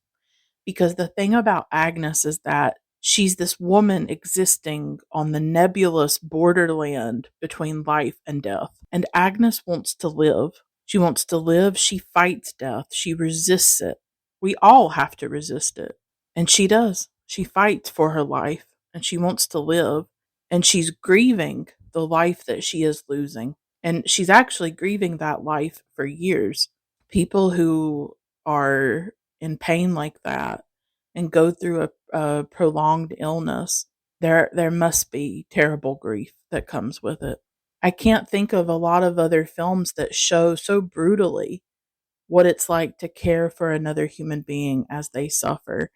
because the thing about Agnes is that she's this woman existing on the nebulous borderland between life and death. And Agnes wants to live. She wants to live. She fights death. She resists it. We all have to resist it. And she does. She fights for her life and she wants to live. And she's grieving the life that she is losing. And she's actually grieving that life for years. People who are in pain like that and go through a prolonged illness, there must be terrible grief that comes with it. I can't think of a lot of other films that show so brutally what it's like to care for another human being as they suffer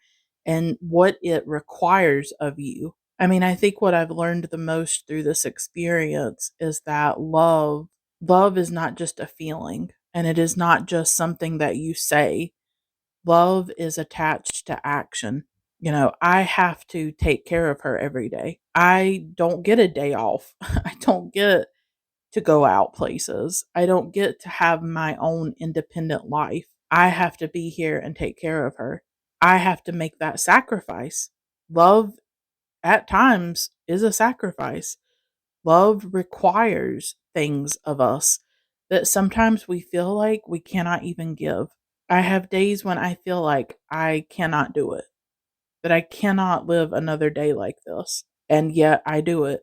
and what it requires of you. I mean, I think what I've learned the most through this experience is that love is not just a feeling, and it is not just something that you say. Love is attached to action. I have to take care of her every day. I don't get a day off. I don't get to go out places. I don't get to have my own independent life. I have to be here and take care of her. I have to make that sacrifice. Love at times is a sacrifice. Love requires things of us that sometimes we feel like we cannot even give. I have days when I feel like I cannot do it, that I cannot live another day like this. and yet I do it.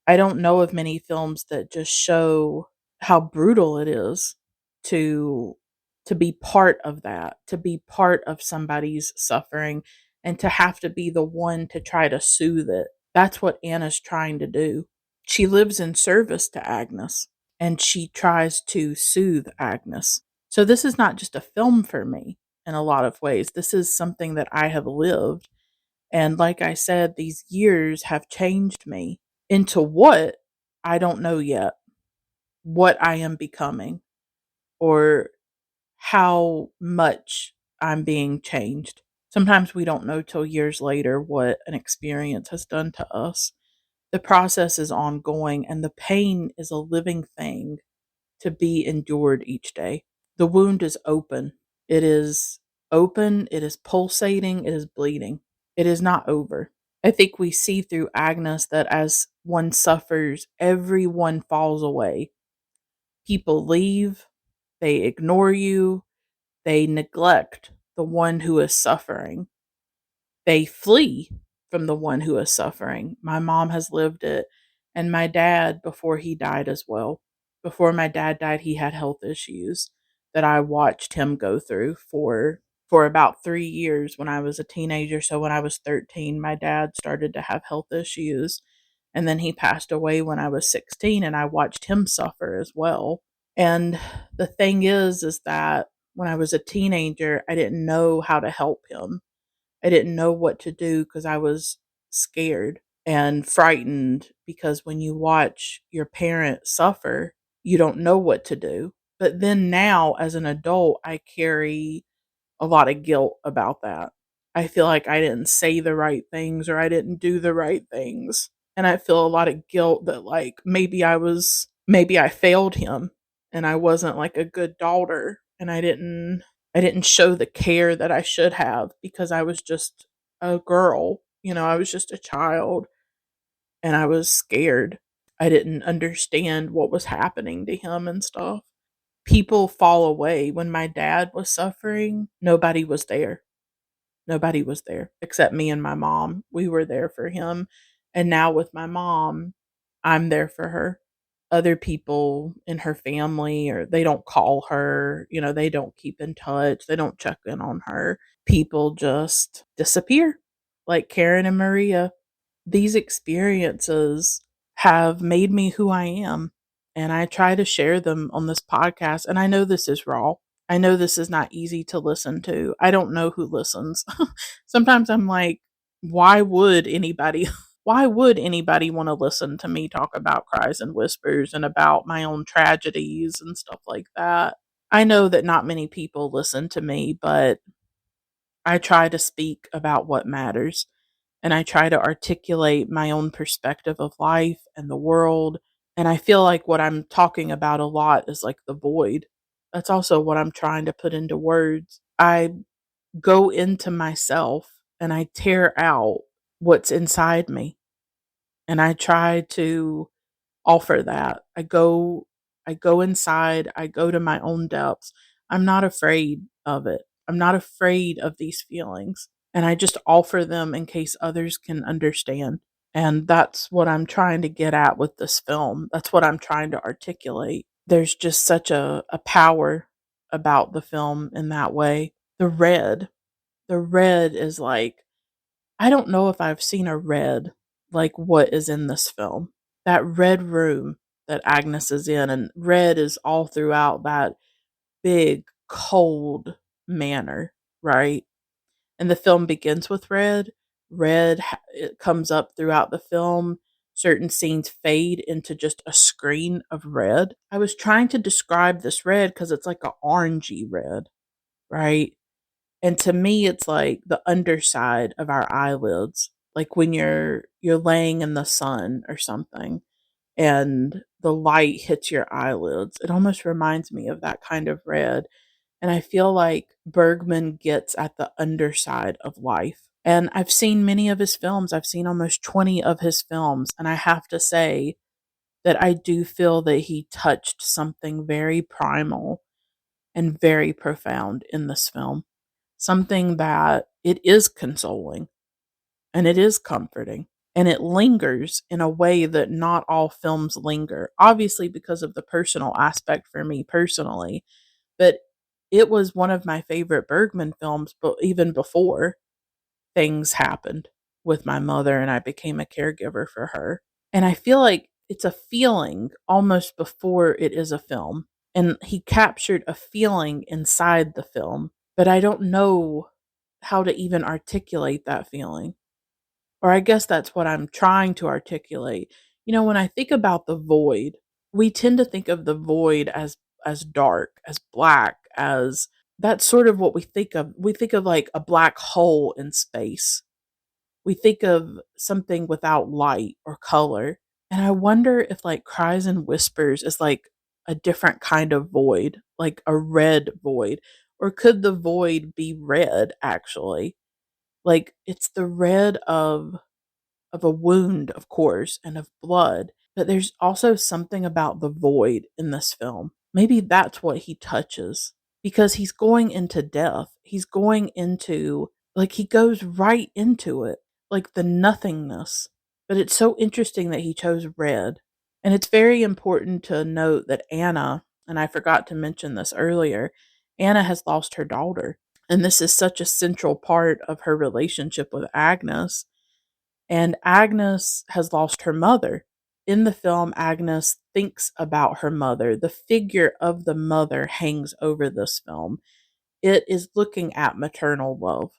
I don't know of many films that just show how brutal it is to be part of that, to be part of somebody's suffering and to have to be the one to try to soothe it. That's what Anna's trying to do. She lives in service to Agnes and she tries to soothe Agnes. So this is not just a film for me in a lot of ways. This is something that I have lived. And like I said, these years have changed me into what I don't know yet, what I am becoming, or how much I'm being changed. Sometimes we don't know till years later what an experience has done to us. The process is ongoing and the pain is a living thing to be endured each day. The wound is open. It is open, it is pulsating, it is bleeding. It is not over. I think we see through Agnes that as one suffers, everyone falls away. People leave, they ignore you, they neglect the one who is suffering. They flee from the one who is suffering. My mom has lived it, and my dad, before he died as well. Before my dad died, he had health issues that I watched him go through for about 3 years when I was a teenager. So when I was 13, my dad started to have health issues, and then he passed away when I was 16, and I watched him suffer as well. And the thing is that when I was a teenager, I didn't know how to help him. I didn't know what to do because I was scared and frightened because when you watch your parent suffer, you don't know what to do. But then now, as an adult, I carry a lot of guilt about that. I feel like I didn't say the right things or I didn't do the right things. And I feel a lot of guilt that like maybe I failed him and I wasn't like a good daughter and I didn't show the care that I should have because I was just a girl. You know, I was just a child and I was scared. I didn't understand what was happening to him and stuff. People fall away. When my dad was suffering, nobody was there. Nobody was there except me and my mom. We were there for him. And now with my mom, I'm there for her. Other people in her family, or they don't call her, you know, they don't keep in touch, they don't check in on her. People just disappear, like Karen and Maria. These experiences have made me who I am, and I try to share them on this podcast. And I know this is raw. I know this is not easy to listen to. I don't know who listens. Sometimes I'm like, why would anybody why would anybody want to listen to me talk about cries and whispers and about my own tragedies and stuff like that? I know that not many people listen to me, but I try to speak about what matters and I try to articulate my own perspective of life and the world. And I feel like what I'm talking about a lot is like the void. That's also what I'm trying to put into words. I go into myself and I tear out what's inside me and I try to offer that. I go inside, I go to my own depths. I'm not afraid of it. I'm not afraid of these feelings. And I just offer them in case others can understand. And that's what I'm trying to get at with this film. That's what I'm trying to articulate. There's just such a power about the film in that way. The red is like, I don't know if I've seen a red like what is in this film. That red room that Agnes is in, and red is all throughout that big, cold manor, right? And the film begins with red. It comes up throughout the film. Certain scenes fade into just a screen of red. I was trying to describe this red because it's like an orangey red, right? And to me, it's like the underside of our eyelids, like when you're laying in the sun or something, and the light hits your eyelids. It almost reminds me of that kind of red. And I feel like Bergman gets at the underside of life. And I've seen many of his films. I've seen almost 20 of his films. And I have to say that I do feel that he touched something very primal and very profound in this film. Something that it is consoling and it is comforting. and it lingers in a way that not all films linger. Obviously, because of the personal aspect for me personally, but it was one of my favorite Bergman films, but even before things happened with my mother and I became a caregiver for her. And I feel like it's a feeling almost before it is a film. And he captured a feeling inside the film, but I don't know how to even articulate that feeling. Or I guess that's what I'm trying to articulate. When I think about the void, we tend to think of the void as dark, as black, as that's sort of what we think of. We think of like a black hole in space. We think of something without light or color. And I wonder if like Cries and Whispers is like a different kind of void, like a red void. Or could the void be red actually? Like it's the red of a wound, of course, and of blood, but there's also something about the void in this film. Maybe that's what he touches because he's going into death. He's going into, like, he goes right into it, like the nothingness. But it's so interesting that he chose red. And it's very important to note that Anna, and I forgot to mention this earlier, Anna has lost her daughter. And this is such a central part of her relationship with Agnes, and Agnes has lost her mother. In the film, Agnes thinks about her mother. The figure of the mother hangs over this film. It is looking at maternal love.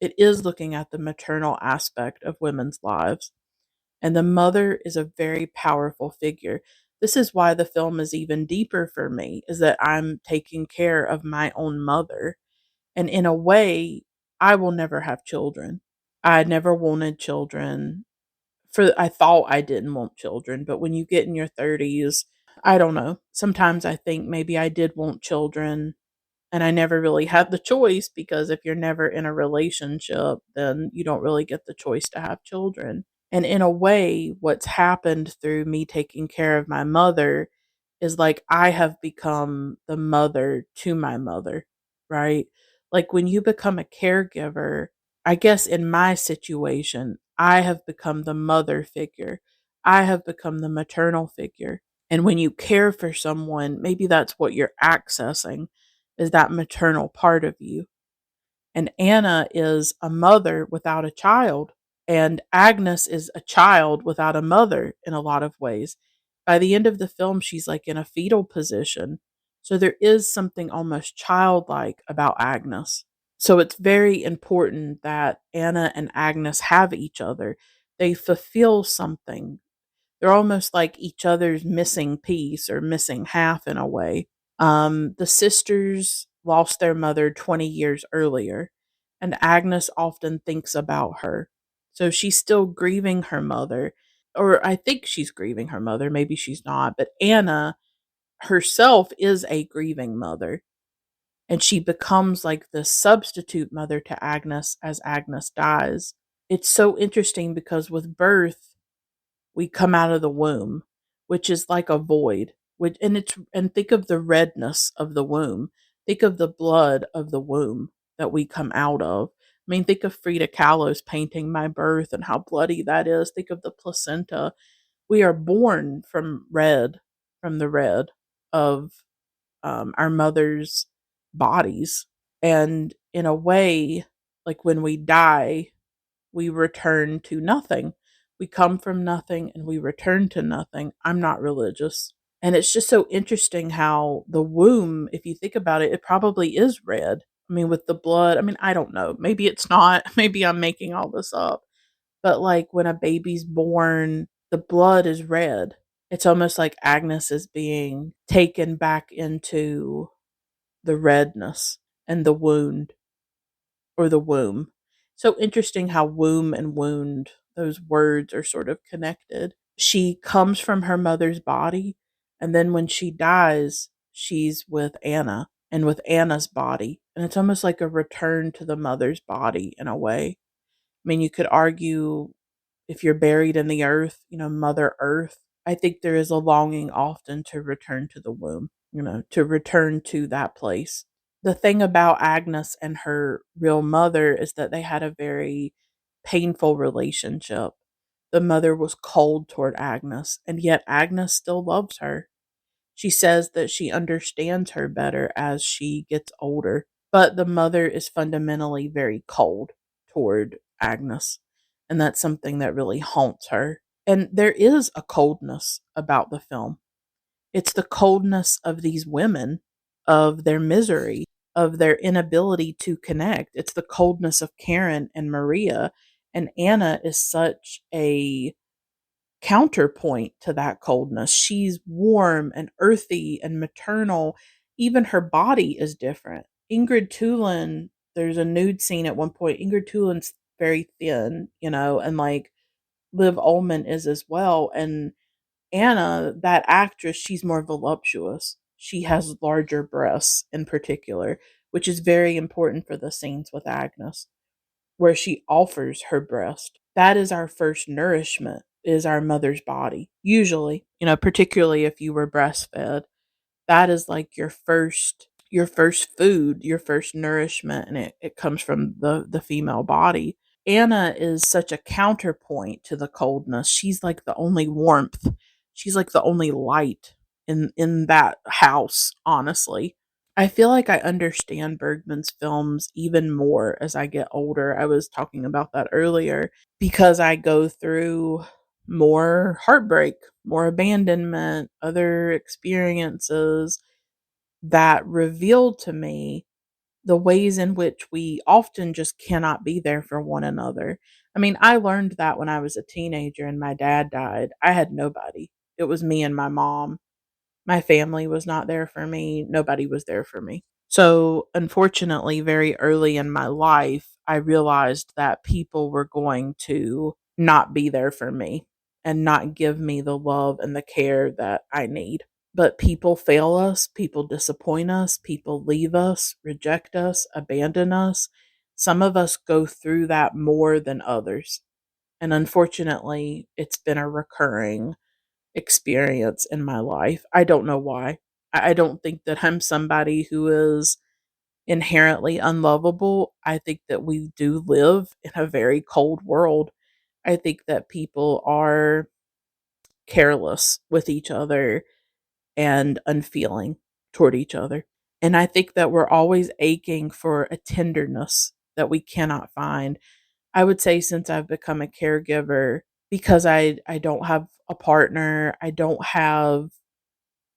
It is looking at the maternal aspect of women's lives. And the mother is a very powerful figure. This is why the film is even deeper for me, is that I'm taking care of my own mother. And in a way, I will never have children. I never wanted children. I thought I didn't want children, but when you get in your 30s, I don't know. Sometimes I think maybe I did want children and I never really had the choice, because if you're never in a relationship, then you don't really get the choice to have children. And in a way, what's happened through me taking care of my mother is like I have become the mother to my mother, right? Like when you become a caregiver, I guess in my situation, I have become the mother figure. I have become the maternal figure. And when you care for someone, maybe that's what you're accessing, is that maternal part of you. And Anna is a mother without a child, and Agnes is a child without a mother in a lot of ways. By the end of the film, she's like in a fetal position. So there is something almost childlike about Agnes. So it's very important that Anna and Agnes have each other. They fulfill something. They're almost like each other's missing piece or missing half in a way. The sisters lost their mother 20 years earlier, and Agnes often thinks about her. So she's still grieving her mother, or I think she's grieving her mother. Maybe she's not, but Anna herself is a grieving mother, and she becomes like the substitute mother to Agnes as Agnes dies. It's so interesting because with birth, we come out of the womb, which is like a void. And think of the redness of the womb. Think of the blood of the womb that we come out of. I mean, think of Frida Kahlo's painting My Birth and how bloody that is. Think of the placenta. We are born from the red of our mother's bodies. And in a way, like when we die, we return to nothing. We come from nothing and we return to nothing. I'm not religious. And it's just so interesting how the womb, if you think about it, it probably is red. I mean, with the blood, I mean, I don't know. Maybe it's not. Maybe I'm making all this up. But like when a baby's born, the blood is red. It's almost like Agnes is being taken back into the redness and the wound, or the womb. So interesting how womb and wound, those words are sort of connected. She comes from her mother's body, and then when she dies, she's with Anna and with Anna's body. And it's almost like a return to the mother's body in a way. I mean, you could argue if you're buried in the earth, Mother Earth, I think there is a longing often to return to the womb, to return to that place. The thing about Agnes and her real mother is that they had a very painful relationship. the mother was cold toward Agnes, and yet Agnes still loves her. She says that she understands her better as she gets older, but the mother is fundamentally very cold toward Agnes, and that's something that really haunts her. And there is a coldness about the film. It's the coldness of these women, of their misery, of their inability to connect. It's the coldness of Karen and Maria. And Anna is such a counterpoint to that coldness. She's warm and earthy and maternal. Even her body is different. Ingrid Tulin, there's a nude scene at one point. Ingrid Tulin's very thin, and like Liv Ullmann is as well. And Anna, that actress, she's more voluptuous. She has larger breasts in particular, which is very important for the scenes with Agnes, where she offers her breast. That is our first nourishment, is our mother's body. Usually, particularly if you were breastfed, that is like your first food, your first nourishment, and it comes from the female body. Anna is such a counterpoint to the coldness. She's like the only warmth. She's like the only light in that house, honestly. I feel like I understand Bergman's films even more as I get older. I was talking about that earlier because I go through more heartbreak, more abandonment, other experiences that reveal to me the ways in which we often just cannot be there for one another. I mean, I learned that when I was a teenager and my dad died. I had nobody. It was me and my mom. My family was not there for me. Nobody was there for me. So, unfortunately, very early in my life, I realized that people were going to not be there for me and not give me the love and the care that I need. But people fail us, people disappoint us, people leave us, reject us, abandon us. Some of us go through that more than others. And unfortunately, it's been a recurring experience in my life. I don't know why. I don't think that I'm somebody who is inherently unlovable. I think that we do live in a very cold world. I think that people are careless with each other and unfeeling toward each other. And I think that we're always aching for a tenderness that we cannot find. I would say since I've become a caregiver, because I don't have a partner, I don't have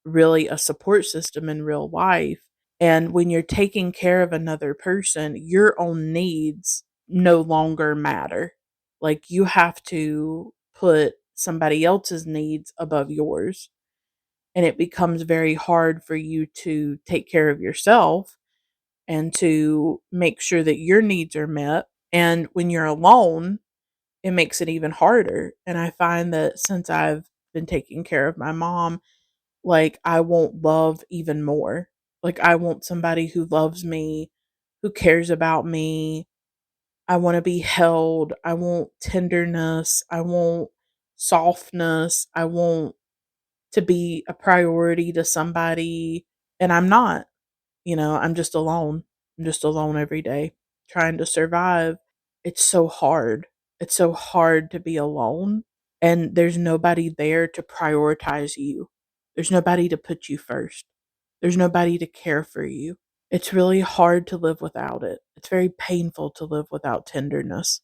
really a support system in real life. And when you're taking care of another person, your own needs no longer matter. Like you have to put somebody else's needs above yours. And it becomes very hard for you to take care of yourself and to make sure that your needs are met. And when you're alone, it makes it even harder. And I find that since I've been taking care of my mom, like I want love even more. Like I want somebody who loves me, who cares about me. I want to be held. I want tenderness. I want softness. I want to be a priority to somebody. And I'm not, I'm just alone. I'm just alone every day trying to survive. It's so hard. It's so hard to be alone. And there's nobody there to prioritize you. There's nobody to put you first. There's nobody to care for you. It's really hard to live without it. It's very painful to live without tenderness.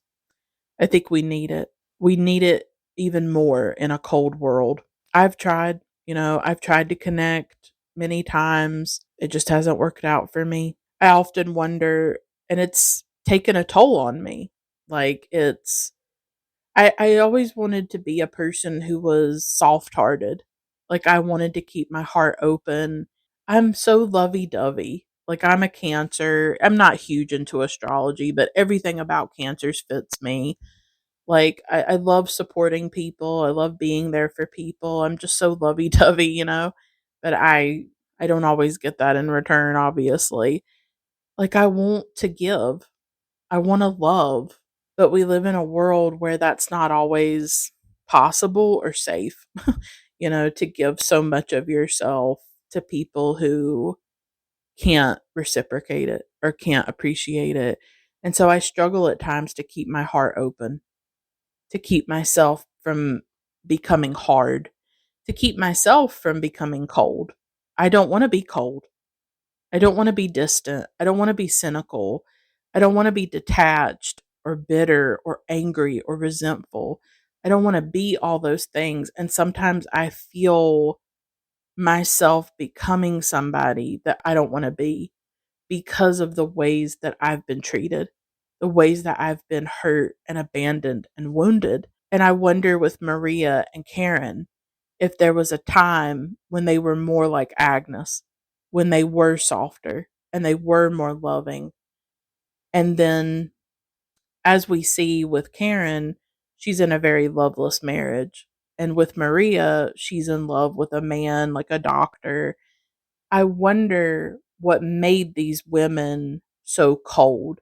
I think we need it. We need it even more in a cold world. I've tried, I've tried to connect many times. It just hasn't worked out for me. I often wonder, and it's taken a toll on me. Like I always wanted to be a person who was soft hearted. Like I wanted to keep my heart open. I'm so lovey dovey. Like I'm a Cancer. I'm not huge into astrology, but everything about Cancers fits me. Like I love supporting people. I love being there for people. I'm just so lovey dovey, But I don't always get that in return, obviously. Like I want to give. I want to love. But we live in a world where that's not always possible or safe, to give so much of yourself to people who can't reciprocate it or can't appreciate it. And so I struggle at times to keep my heart open, to keep myself from becoming hard, to keep myself from becoming cold. I don't want to be cold. I don't want to be distant. I don't want to be cynical. I don't want to be detached or bitter or angry or resentful. I don't want to be all those things. And sometimes I feel myself becoming somebody that I don't want to be because of the ways that I've been treated, the ways that I've been hurt and abandoned and wounded. And I wonder with Maria and Karen if there was a time when they were more like Agnes, when they were softer and they were more loving. And then, as we see with Karen, she's in a very loveless marriage. And with Maria, she's in love with a man like a doctor. I wonder what made these women so cold.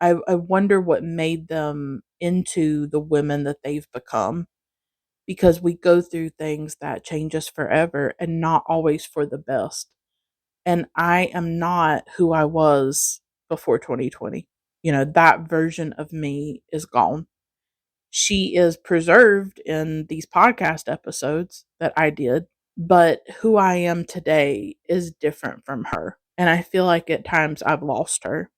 I wonder what made them into the women that they've become, because we go through things that change us forever and not always for the best. And I am not who I was before 2020. That version of me is gone. She is preserved in these podcast episodes that I did, but who I am today is different from her. And I feel like at times I've lost her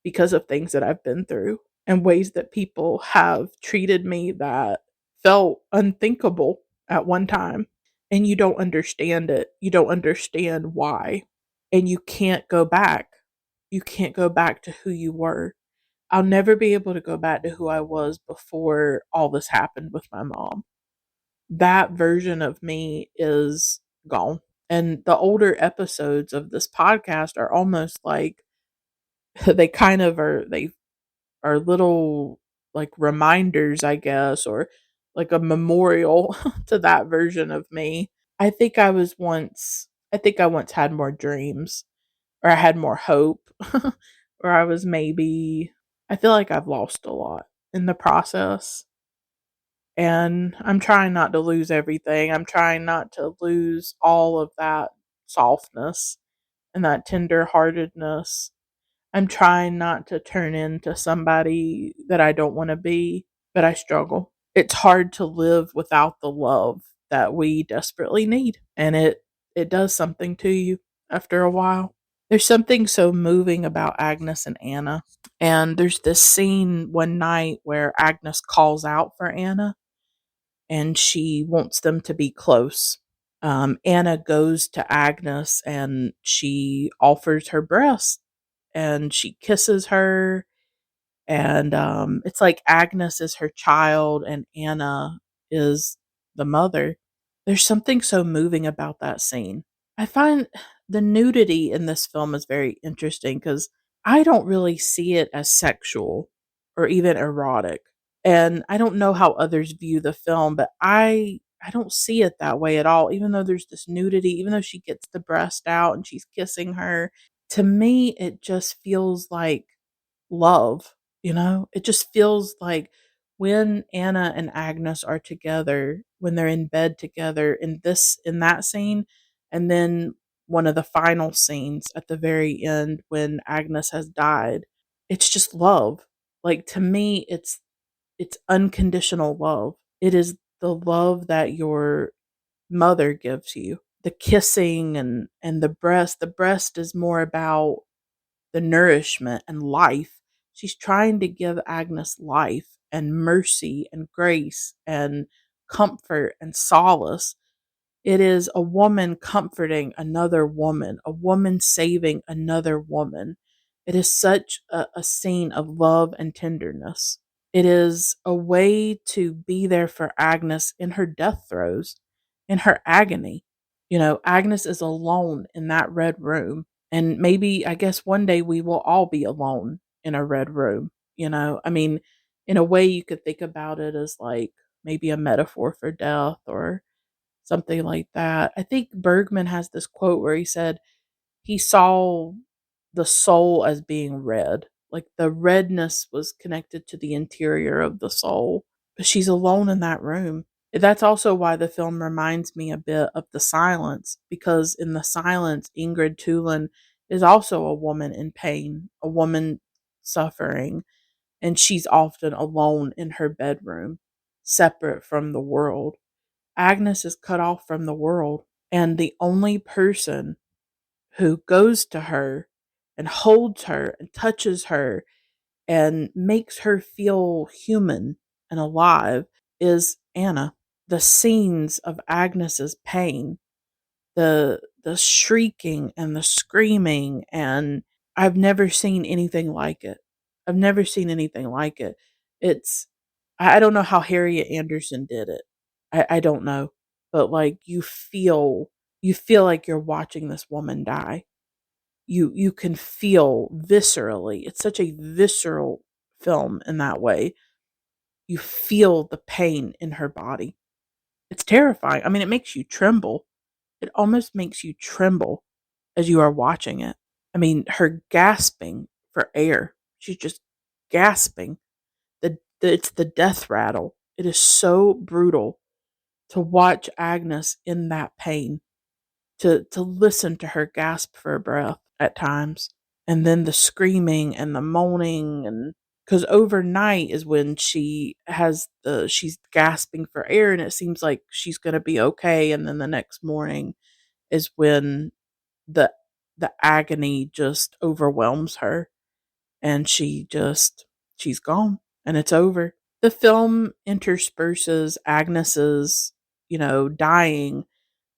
because of things that I've been through and ways that people have treated me that felt unthinkable at one time. And you don't understand it. You don't understand why. And you can't go back. You can't go back to who you were. I'll never be able to go back to who I was before all this happened with my mom. That version of me is gone. And the older episodes of this podcast are almost like they are little like reminders, I guess, or like a memorial to that version of me. I think I once had more dreams, or I had more hope, or I feel like I've lost a lot in the process. And I'm trying not to lose everything. I'm trying not to lose all of that softness and that tender-heartedness. I'm trying not to turn into somebody that I don't want to be, but I struggle. It's hard to live without the love that we desperately need, and it does something to you after a while. There's something so moving about Agnes and Anna. And there's this scene one night where Agnes calls out for Anna and she wants them to be close. Anna goes to Agnes and she offers her breast and she kisses her. And it's like Agnes is her child and Anna is the mother. There's something so moving about that scene. I find the nudity in this film is very interesting because I don't really see it as sexual or even erotic. And I don't know how others view the film, but I don't see it that way at all. Even though there's this nudity, even though she gets the breast out and she's kissing her, to me it just feels like love, It just feels like when Anna and Agnes are together, when they're in bed together in that scene, and then one of the final scenes at the very end when Agnes has died, it's just love. Like to me, it's unconditional love. It is the love that your mother gives you. The kissing and the breast. The breast is more about the nourishment and life. She's trying to give Agnes life and mercy and grace and comfort and solace. It is a woman comforting another woman, a woman saving another woman. It is such a scene of love and tenderness. It is a way to be there for Agnes in her death throes, in her agony. Agnes is alone in that red room. And maybe, I guess one day we will all be alone in a red room. I mean, in a way, you could think about it as like maybe a metaphor for death or something like that. I think Bergman has this quote where he said he saw the soul as being red. Like the redness was connected to the interior of the soul. But she's alone in that room. That's also why the film reminds me a bit of The Silence, because in The Silence, Ingrid Tulin is also a woman in pain, a woman suffering, and she's often alone in her bedroom. separate from the world. Agnes is cut off from the world, and the only person who goes to her and holds her and touches her and makes her feel human and alive is Anna. The scenes of Agnes's pain, the shrieking and the screaming, and I've never seen anything like it. I've never seen anything like it. It's I don't know how Harriet Anderson did it. I don't know. But like you feel like you're watching this woman die. You can feel viscerally. It's such a visceral film in that way. You feel the pain in her body. It's terrifying. I mean, it makes you tremble. It almost makes you tremble as you are watching it. I mean, her gasping for air. She's just gasping. It's the death rattle. It is so brutal to watch Agnes in that pain, to listen to her gasp for breath at times. And then the screaming and the moaning, and because overnight is when she's gasping for air and it seems like she's going to be okay. And then the next morning is when the the agony just overwhelms her, and she's gone and it's over. The film intersperses Agnes's, dying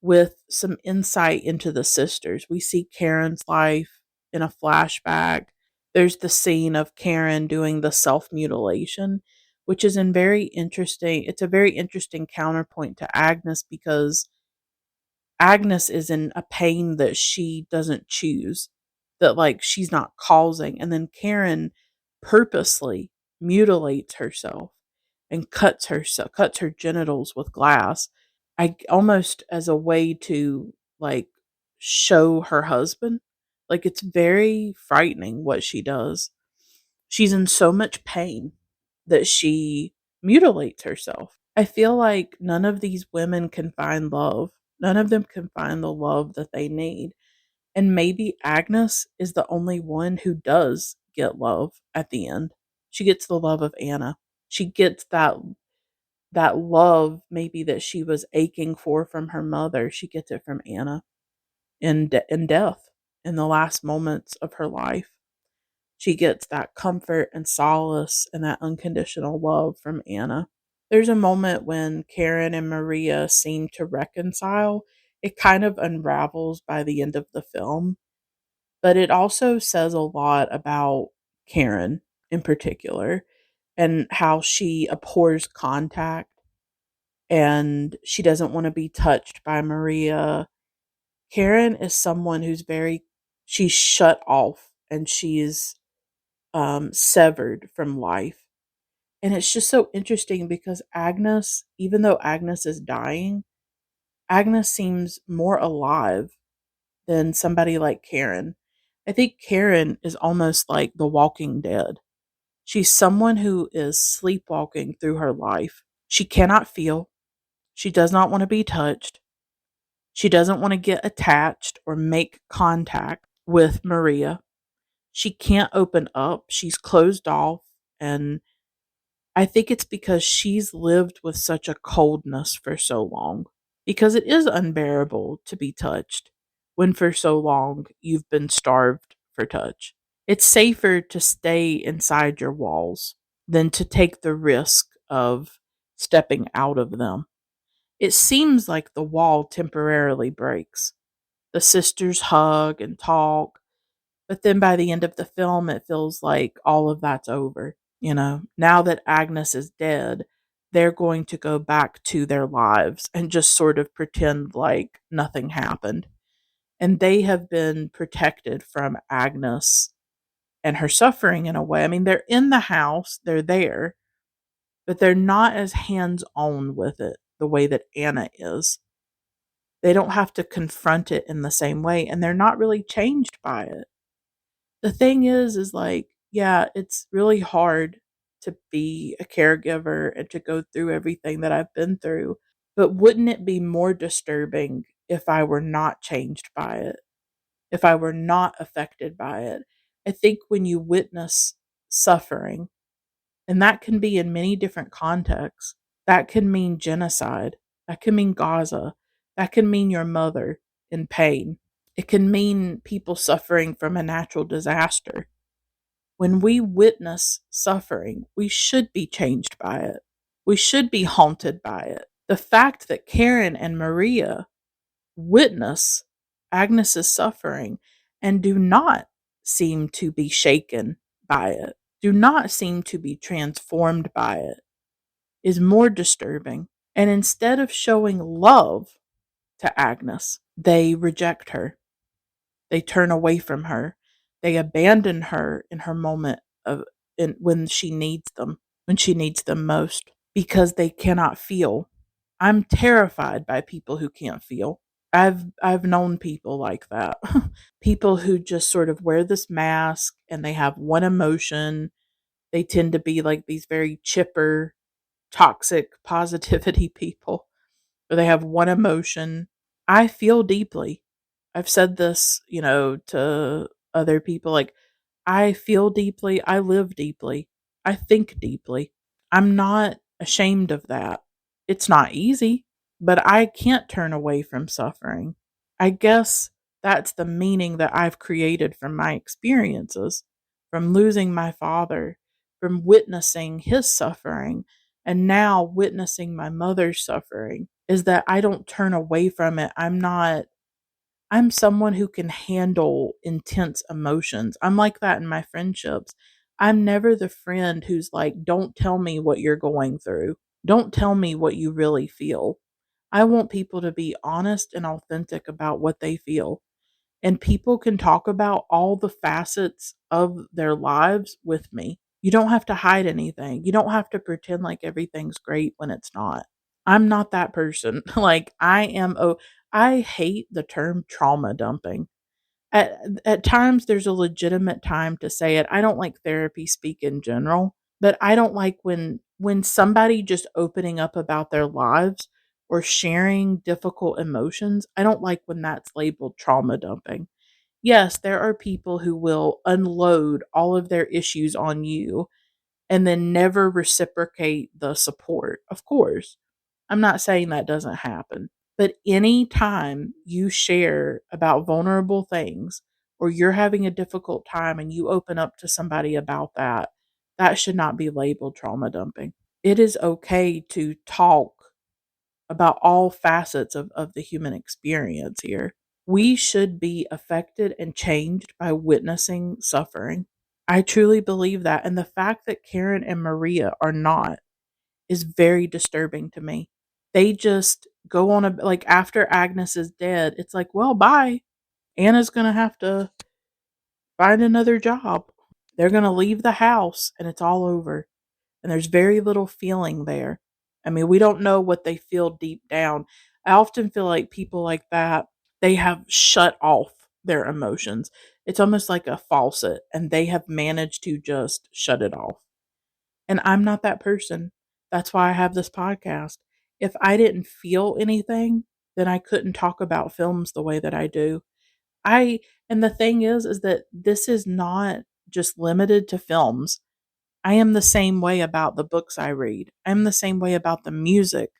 with some insight into the sisters. We see Karen's life in a flashback. There's the scene of Karen doing the self-mutilation, which is in very interesting. It's a very interesting counterpoint to Agnes, because Agnes is in a pain that she doesn't choose, that like she's not causing. And then Karen purposely mutilates herself and cuts her genitals with glass. I almost as a way to like show her husband. Like it's very frightening what she does. She's in so much pain that she mutilates herself. I feel like none of these women can find love. None of them can find the love that they need. And maybe Agnes is the only one who does get love at the end. She gets the love of Anna. She gets that love maybe that she was aching for from her mother. She gets it from Anna in death, in the last moments of her life. She gets that comfort and solace and that unconditional love from Anna. There's a moment when Karen and Maria seem to reconcile. It kind of unravels by the end of the film, but it also says a lot about Karen in particular, and how she abhors contact and she doesn't want to be touched by Maria. Karen is someone she's shut off, and she's severed from life. And it's just so interesting because Agnes, even though Agnes is dying, Agnes seems more alive than somebody like Karen. I think Karen is almost like the Walking Dead. She's someone who is sleepwalking through her life. She cannot feel. She does not want to be touched. She doesn't want to get attached or make contact with Maria. She can't open up. She's closed off. And I think it's because she's lived with such a coldness for so long. Because it is unbearable to be touched when for so long you've been starved for touch. It's safer to stay inside your walls than to take the risk of stepping out of them. It seems like the wall temporarily breaks. The sisters hug and talk, but then by the end of the film, it feels like all of that's over. Now that Agnes is dead, they're going to go back to their lives and just sort of pretend like nothing happened. And they have been protected from Agnes and her suffering in a way. I mean, they're in the house, they're there, but they're not as hands on with it the way that Anna is. They don't have to confront it in the same way, and they're not really changed by it. The thing is like, yeah, it's really hard to be a caregiver and to go through everything that I've been through. But wouldn't it be more disturbing if I were not changed by it? If I were not affected by it? I think when you witness suffering, and that can be in many different contexts, That can mean genocide. That can mean Gaza. That can mean your mother in pain. It can mean people suffering from a natural disaster. When we witness suffering, we should be changed by it. We should be haunted by it. The fact that Karen and Maria witness Agnes's suffering and do not seem to be shaken by it, do not seem to be transformed by it, is more disturbing. And instead of showing love to Agnes, they reject her. They turn away from her. They abandon her in her moment of when she needs them, when she needs them most, because they cannot feel. I'm terrified by people who can't feel. I've known people like that. People who just sort of wear this mask and they have one emotion. They tend to be like these very chipper, toxic positivity people, or they have one emotion. I feel deeply. I've said this, to other people, like, I feel deeply, I live deeply, I think deeply. I'm not ashamed of that. It's not easy, but I can't turn away from suffering. I guess that's the meaning that I've created from my experiences, from losing my father, from witnessing his suffering, and now witnessing my mother's suffering, is that I don't turn away from it. I'm someone who can handle intense emotions. I'm like that in my friendships. I'm never the friend who's like, don't tell me what you're going through. Don't tell me what you really feel. I want people to be honest and authentic about what they feel. And people can talk about all the facets of their lives with me. You don't have to hide anything. You don't have to pretend like everything's great when it's not. I'm not that person. Like, I hate the term trauma dumping. At times there's a legitimate time to say it. I don't like therapy speak in general, but I don't like when somebody just opening up about their lives or sharing difficult emotions. I don't like when that's labeled trauma dumping. Yes, there are people who will unload all of their issues on you and then never reciprocate the support. Of course, I'm not saying that doesn't happen. But any time you share about vulnerable things or you're having a difficult time and you open up to somebody about that, that should not be labeled trauma dumping. It is okay to talk about all facets of the human experience here. We should be affected and changed by witnessing suffering. I truly believe that. And the fact that Karen and Maria are not is very disturbing to me. They just go on like, after Agnes is dead, it's like, well, bye. Anna's going to have to find another job. They're going to leave the house and it's all over. And there's very little feeling there. I mean, we don't know what they feel deep down. I often feel like people like that, they have shut off their emotions. It's almost like a faucet and they have managed to just shut it off. And I'm not that person. That's why I have this podcast. If I didn't feel anything, then I couldn't talk about films the way that I do. I and the thing is that this is not just limited to films. I am the same way about the books I read. I'm the same way about the music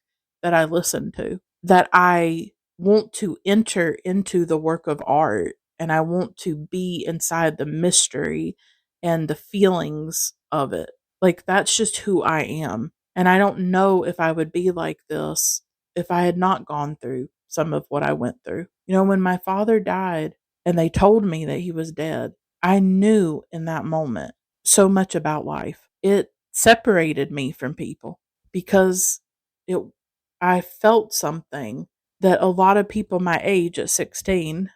that I listen to. That I want to enter into the work of art and I want to be inside the mystery and the feelings of it. Like, that's just who I am. And I don't know if I would be like this if I had not gone through some of what I went through. When my father died and they told me that he was dead, I knew in that moment so much about life. It separated me from people because it I felt something that a lot of people my age at 16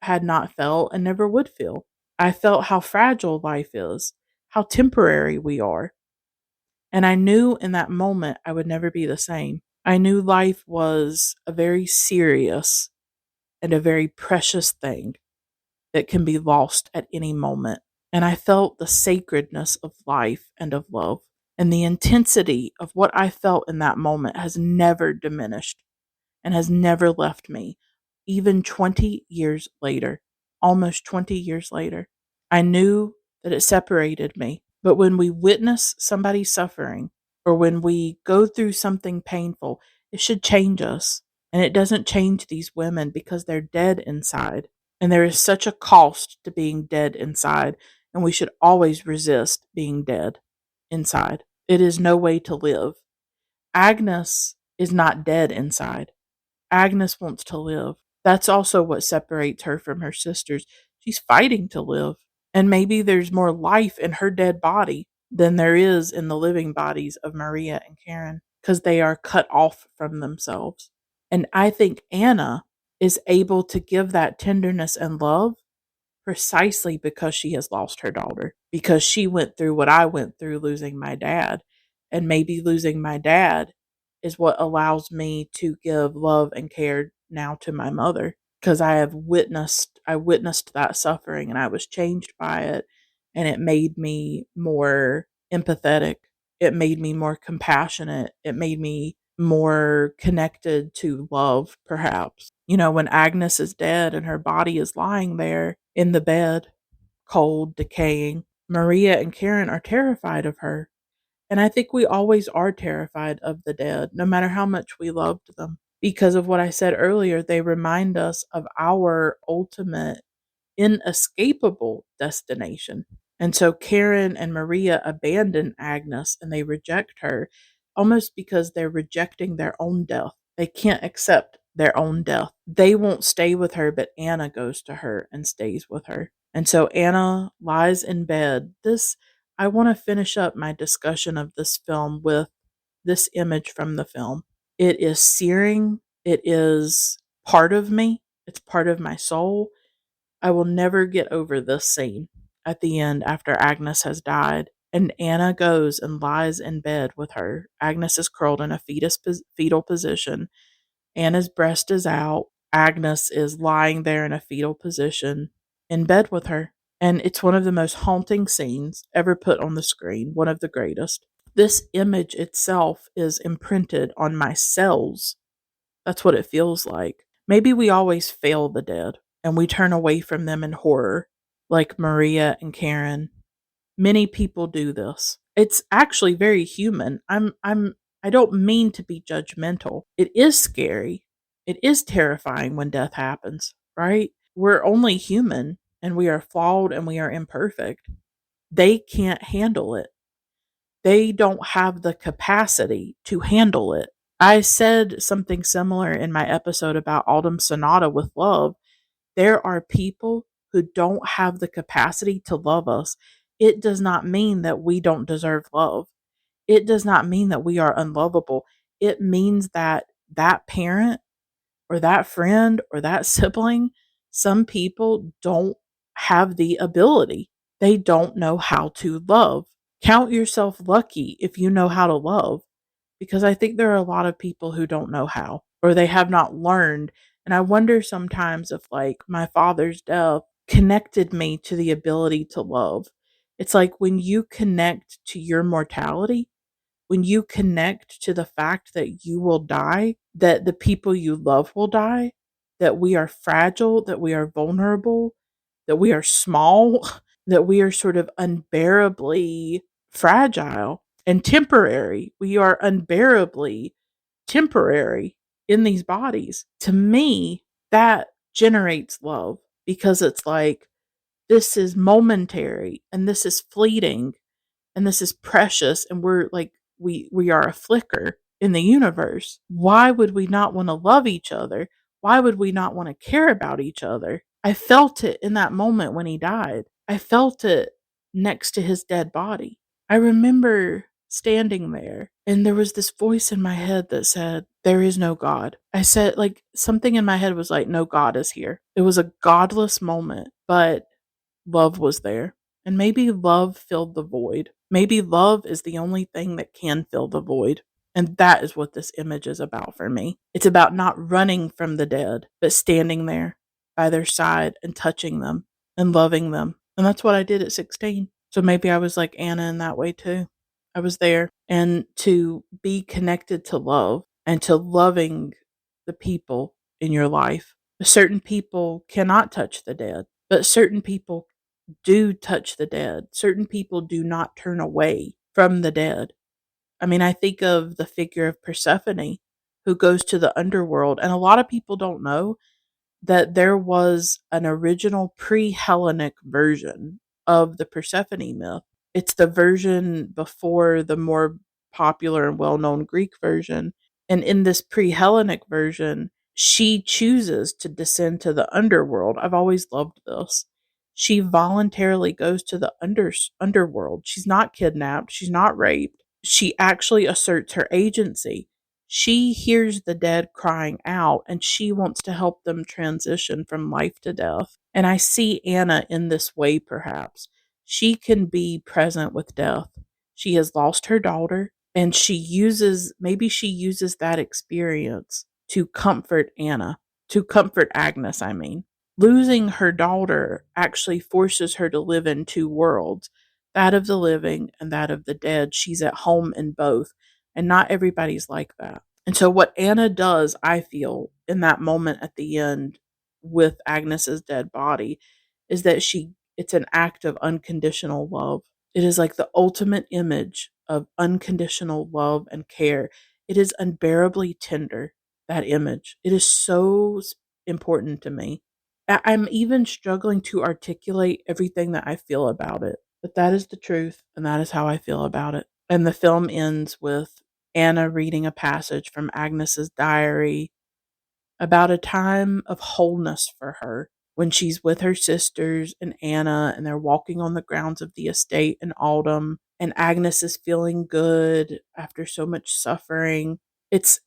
had not felt and never would feel. I felt how fragile life is, how temporary we are. And I knew in that moment I would never be the same. I knew life was a very serious and a very precious thing that can be lost at any moment. And I felt the sacredness of life and of love. And the intensity of what I felt in that moment has never diminished and has never left me, even 20 years later, almost 20 years later. I knew that it separated me. But when we witness somebody suffering, or when we go through something painful, it should change us. And it doesn't change these women because they're dead inside. And there is such a cost to being dead inside. And we should always resist being dead inside. It is no way to live. Agnes is not dead inside. Agnes wants to live. That's also what separates her from her sisters. She's fighting to live. And maybe there's more life in her dead body than there is in the living bodies of Maria and Karen because they are cut off from themselves. And I think Anna is able to give that tenderness and love precisely because she has lost her daughter, because she went through what I went through losing my dad. And maybe losing my dad is what allows me to give love and care now to my mother because I witnessed that suffering and I was changed by it, and it made me more empathetic. It made me more compassionate. It made me more connected to love, perhaps. When Agnes is dead and her body is lying there in the bed, cold, decaying, Maria and Karen are terrified of her. And I think we always are terrified of the dead, no matter how much we loved them. Because of what I said earlier, they remind us of our ultimate inescapable destination. And so Karen and Maria abandon Agnes and they reject her almost because they're rejecting their own death. They can't accept their own death. They won't stay with her, but Anna goes to her and stays with her. And so Anna lies in bed. I want to finish up my discussion of this film with this image from the film. It is searing. It is part of me. It's part of my soul. I will never get over this scene at the end after Agnes has died. And Anna goes and lies in bed with her. Agnes is curled in a fetal position. Anna's breast is out. Agnes is lying there in a fetal position in bed with her. And it's one of the most haunting scenes ever put on the screen, one of the greatest. This image itself is imprinted on my cells. That's what it feels like. Maybe we always fail the dead and we turn away from them in horror, like Maria and Karen. Many people do this. It's actually very human. I don't mean to be judgmental. It is scary. It is terrifying when death happens, right? We're only human and we are flawed and we are imperfect. They can't handle it. They don't have the capacity to handle it. I said something similar in my episode about Autumn Sonata with love. There are people who don't have the capacity to love us. It does not mean that we don't deserve love. It does not mean that we are unlovable. It means that that parent or that friend or that sibling, some people don't have the ability. They don't know how to love. Count yourself lucky if you know how to love, because I think there are a lot of people who don't know how or they have not learned. And I wonder sometimes if, like, my father's death connected me to the ability to love. It's like when you connect to your mortality, when you connect to the fact that you will die, that the people you love will die, that we are fragile, that we are vulnerable, that we are small, that we are sort of unbearably fragile and temporary. We are unbearably temporary in these bodies. To me, that generates love because it's like, this is momentary and this is fleeting and this is precious, and we're like, we are a flicker in the universe. Why would we not want to love each other? Why would we not want to care about each other? I felt it in that moment when he died. I felt it next to his dead body. I remember standing there and there was this voice in my head that said, there is no God. I said, like, something in my head was like, no God is here. It was a godless moment, but love was there. And maybe love filled the void. Maybe love is the only thing that can fill the void. And that is what this image is about for me. It's about not running from the dead, but standing there by their side and touching them and loving them. And that's what I did at 16. So maybe I was like Anna in that way too. I was there. And to be connected to love and to loving the people in your life. Certain people cannot touch the dead, but certain people do touch the dead. Certain people do not turn away from the dead. I mean, I think of the figure of Persephone who goes to the underworld, and a lot of people don't know that there was an original pre-Hellenic version of the Persephone myth. It's the version before the more popular and well-known Greek version. And in this pre-Hellenic version, she chooses to descend to the underworld. I've always loved this. She voluntarily goes to the underworld. She's not kidnapped, she's not raped. She actually asserts her agency. She hears the dead crying out and she wants to help them transition from life to death. And I see Anna in this way, perhaps. She can be present with death. She has lost her daughter, and maybe she uses that experience to comfort Anna, to comfort Agnes, I mean. Losing her daughter actually forces her to live in two worlds, that of the living and that of the dead. She's at home in both, and not everybody's like that. And so, what Anna does, I feel, in that moment at the end with Agnes's dead body, is that it's an act of unconditional love. It is like the ultimate image of unconditional love and care. It is unbearably tender, that image. It is so important to me. I'm even struggling to articulate everything that I feel about it, but that is the truth, and that is how I feel about it. And the film ends with Anna reading a passage from Agnes's diary about a time of wholeness for her when she's with her sisters and Anna, and they're walking on the grounds of the estate in autumn, and Agnes is feeling good after so much suffering. It's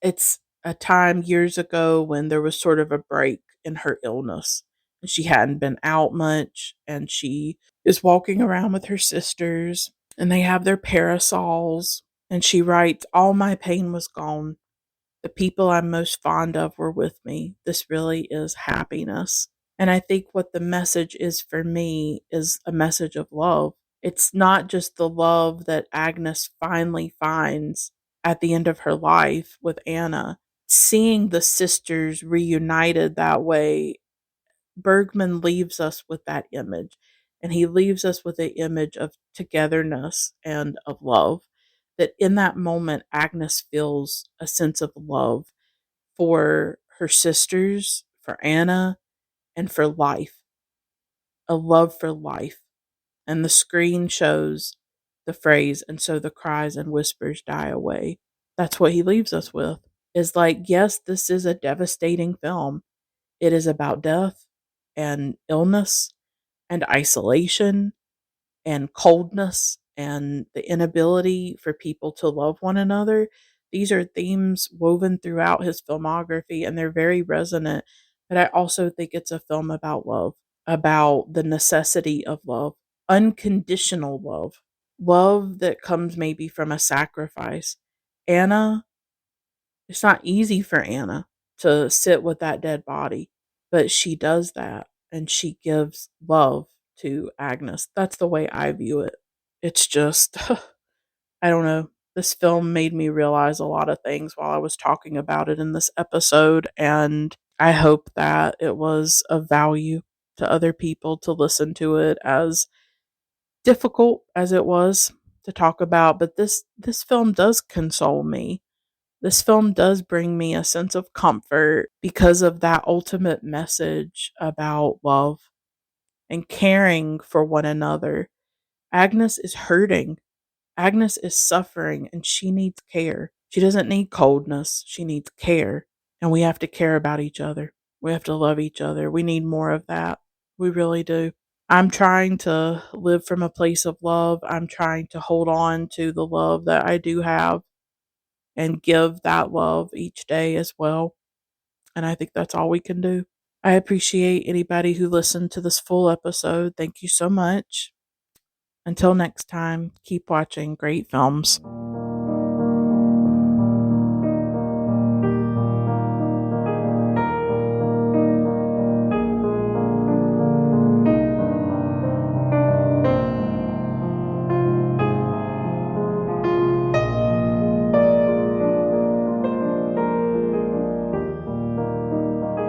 a time years ago when there was sort of a break in her illness. She hadn't been out much, and she is walking around with her sisters, and they have their parasols, and she writes, "All my pain was gone. The people I'm most fond of were with me. This really is happiness." And I think what the message is for me is a message of love. It's not just the love that Agnes finally finds at the end of her life with Anna. Seeing the sisters reunited that way, Bergman leaves us with that image. And he leaves us with the image of togetherness and of love. That in that moment, Agnes feels a sense of love for her sisters, for Anna, and for life, a love for life. And the screen shows the phrase, "and so the cries and whispers die away." That's what he leaves us with. Is like, yes, this is a devastating film. It is about death and illness and isolation and coldness and the inability for people to love one another. These are themes woven throughout his filmography, and they're very resonant. But I also think it's a film about love, about the necessity of love, unconditional love, love that comes maybe from a sacrifice. Anna, it's not easy for Anna to sit with that dead body, but she does that, and she gives love to Agnes. That's the way I view it. It's just, I don't know. This film made me realize a lot of things while I was talking about it in this episode, and I hope that it was of value to other people to listen to it, as difficult as it was to talk about. But this film does console me. This film does bring me a sense of comfort because of that ultimate message about love and caring for one another. Agnes is hurting. Agnes is suffering, and she needs care. She doesn't need coldness. She needs care. And we have to care about each other. We have to love each other. We need more of that. We really do. I'm trying to live from a place of love. I'm trying to hold on to the love that I do have and give that love each day as well. And I think that's all we can do. I appreciate anybody who listened to this full episode. Thank you so much. Until next time, keep watching great films.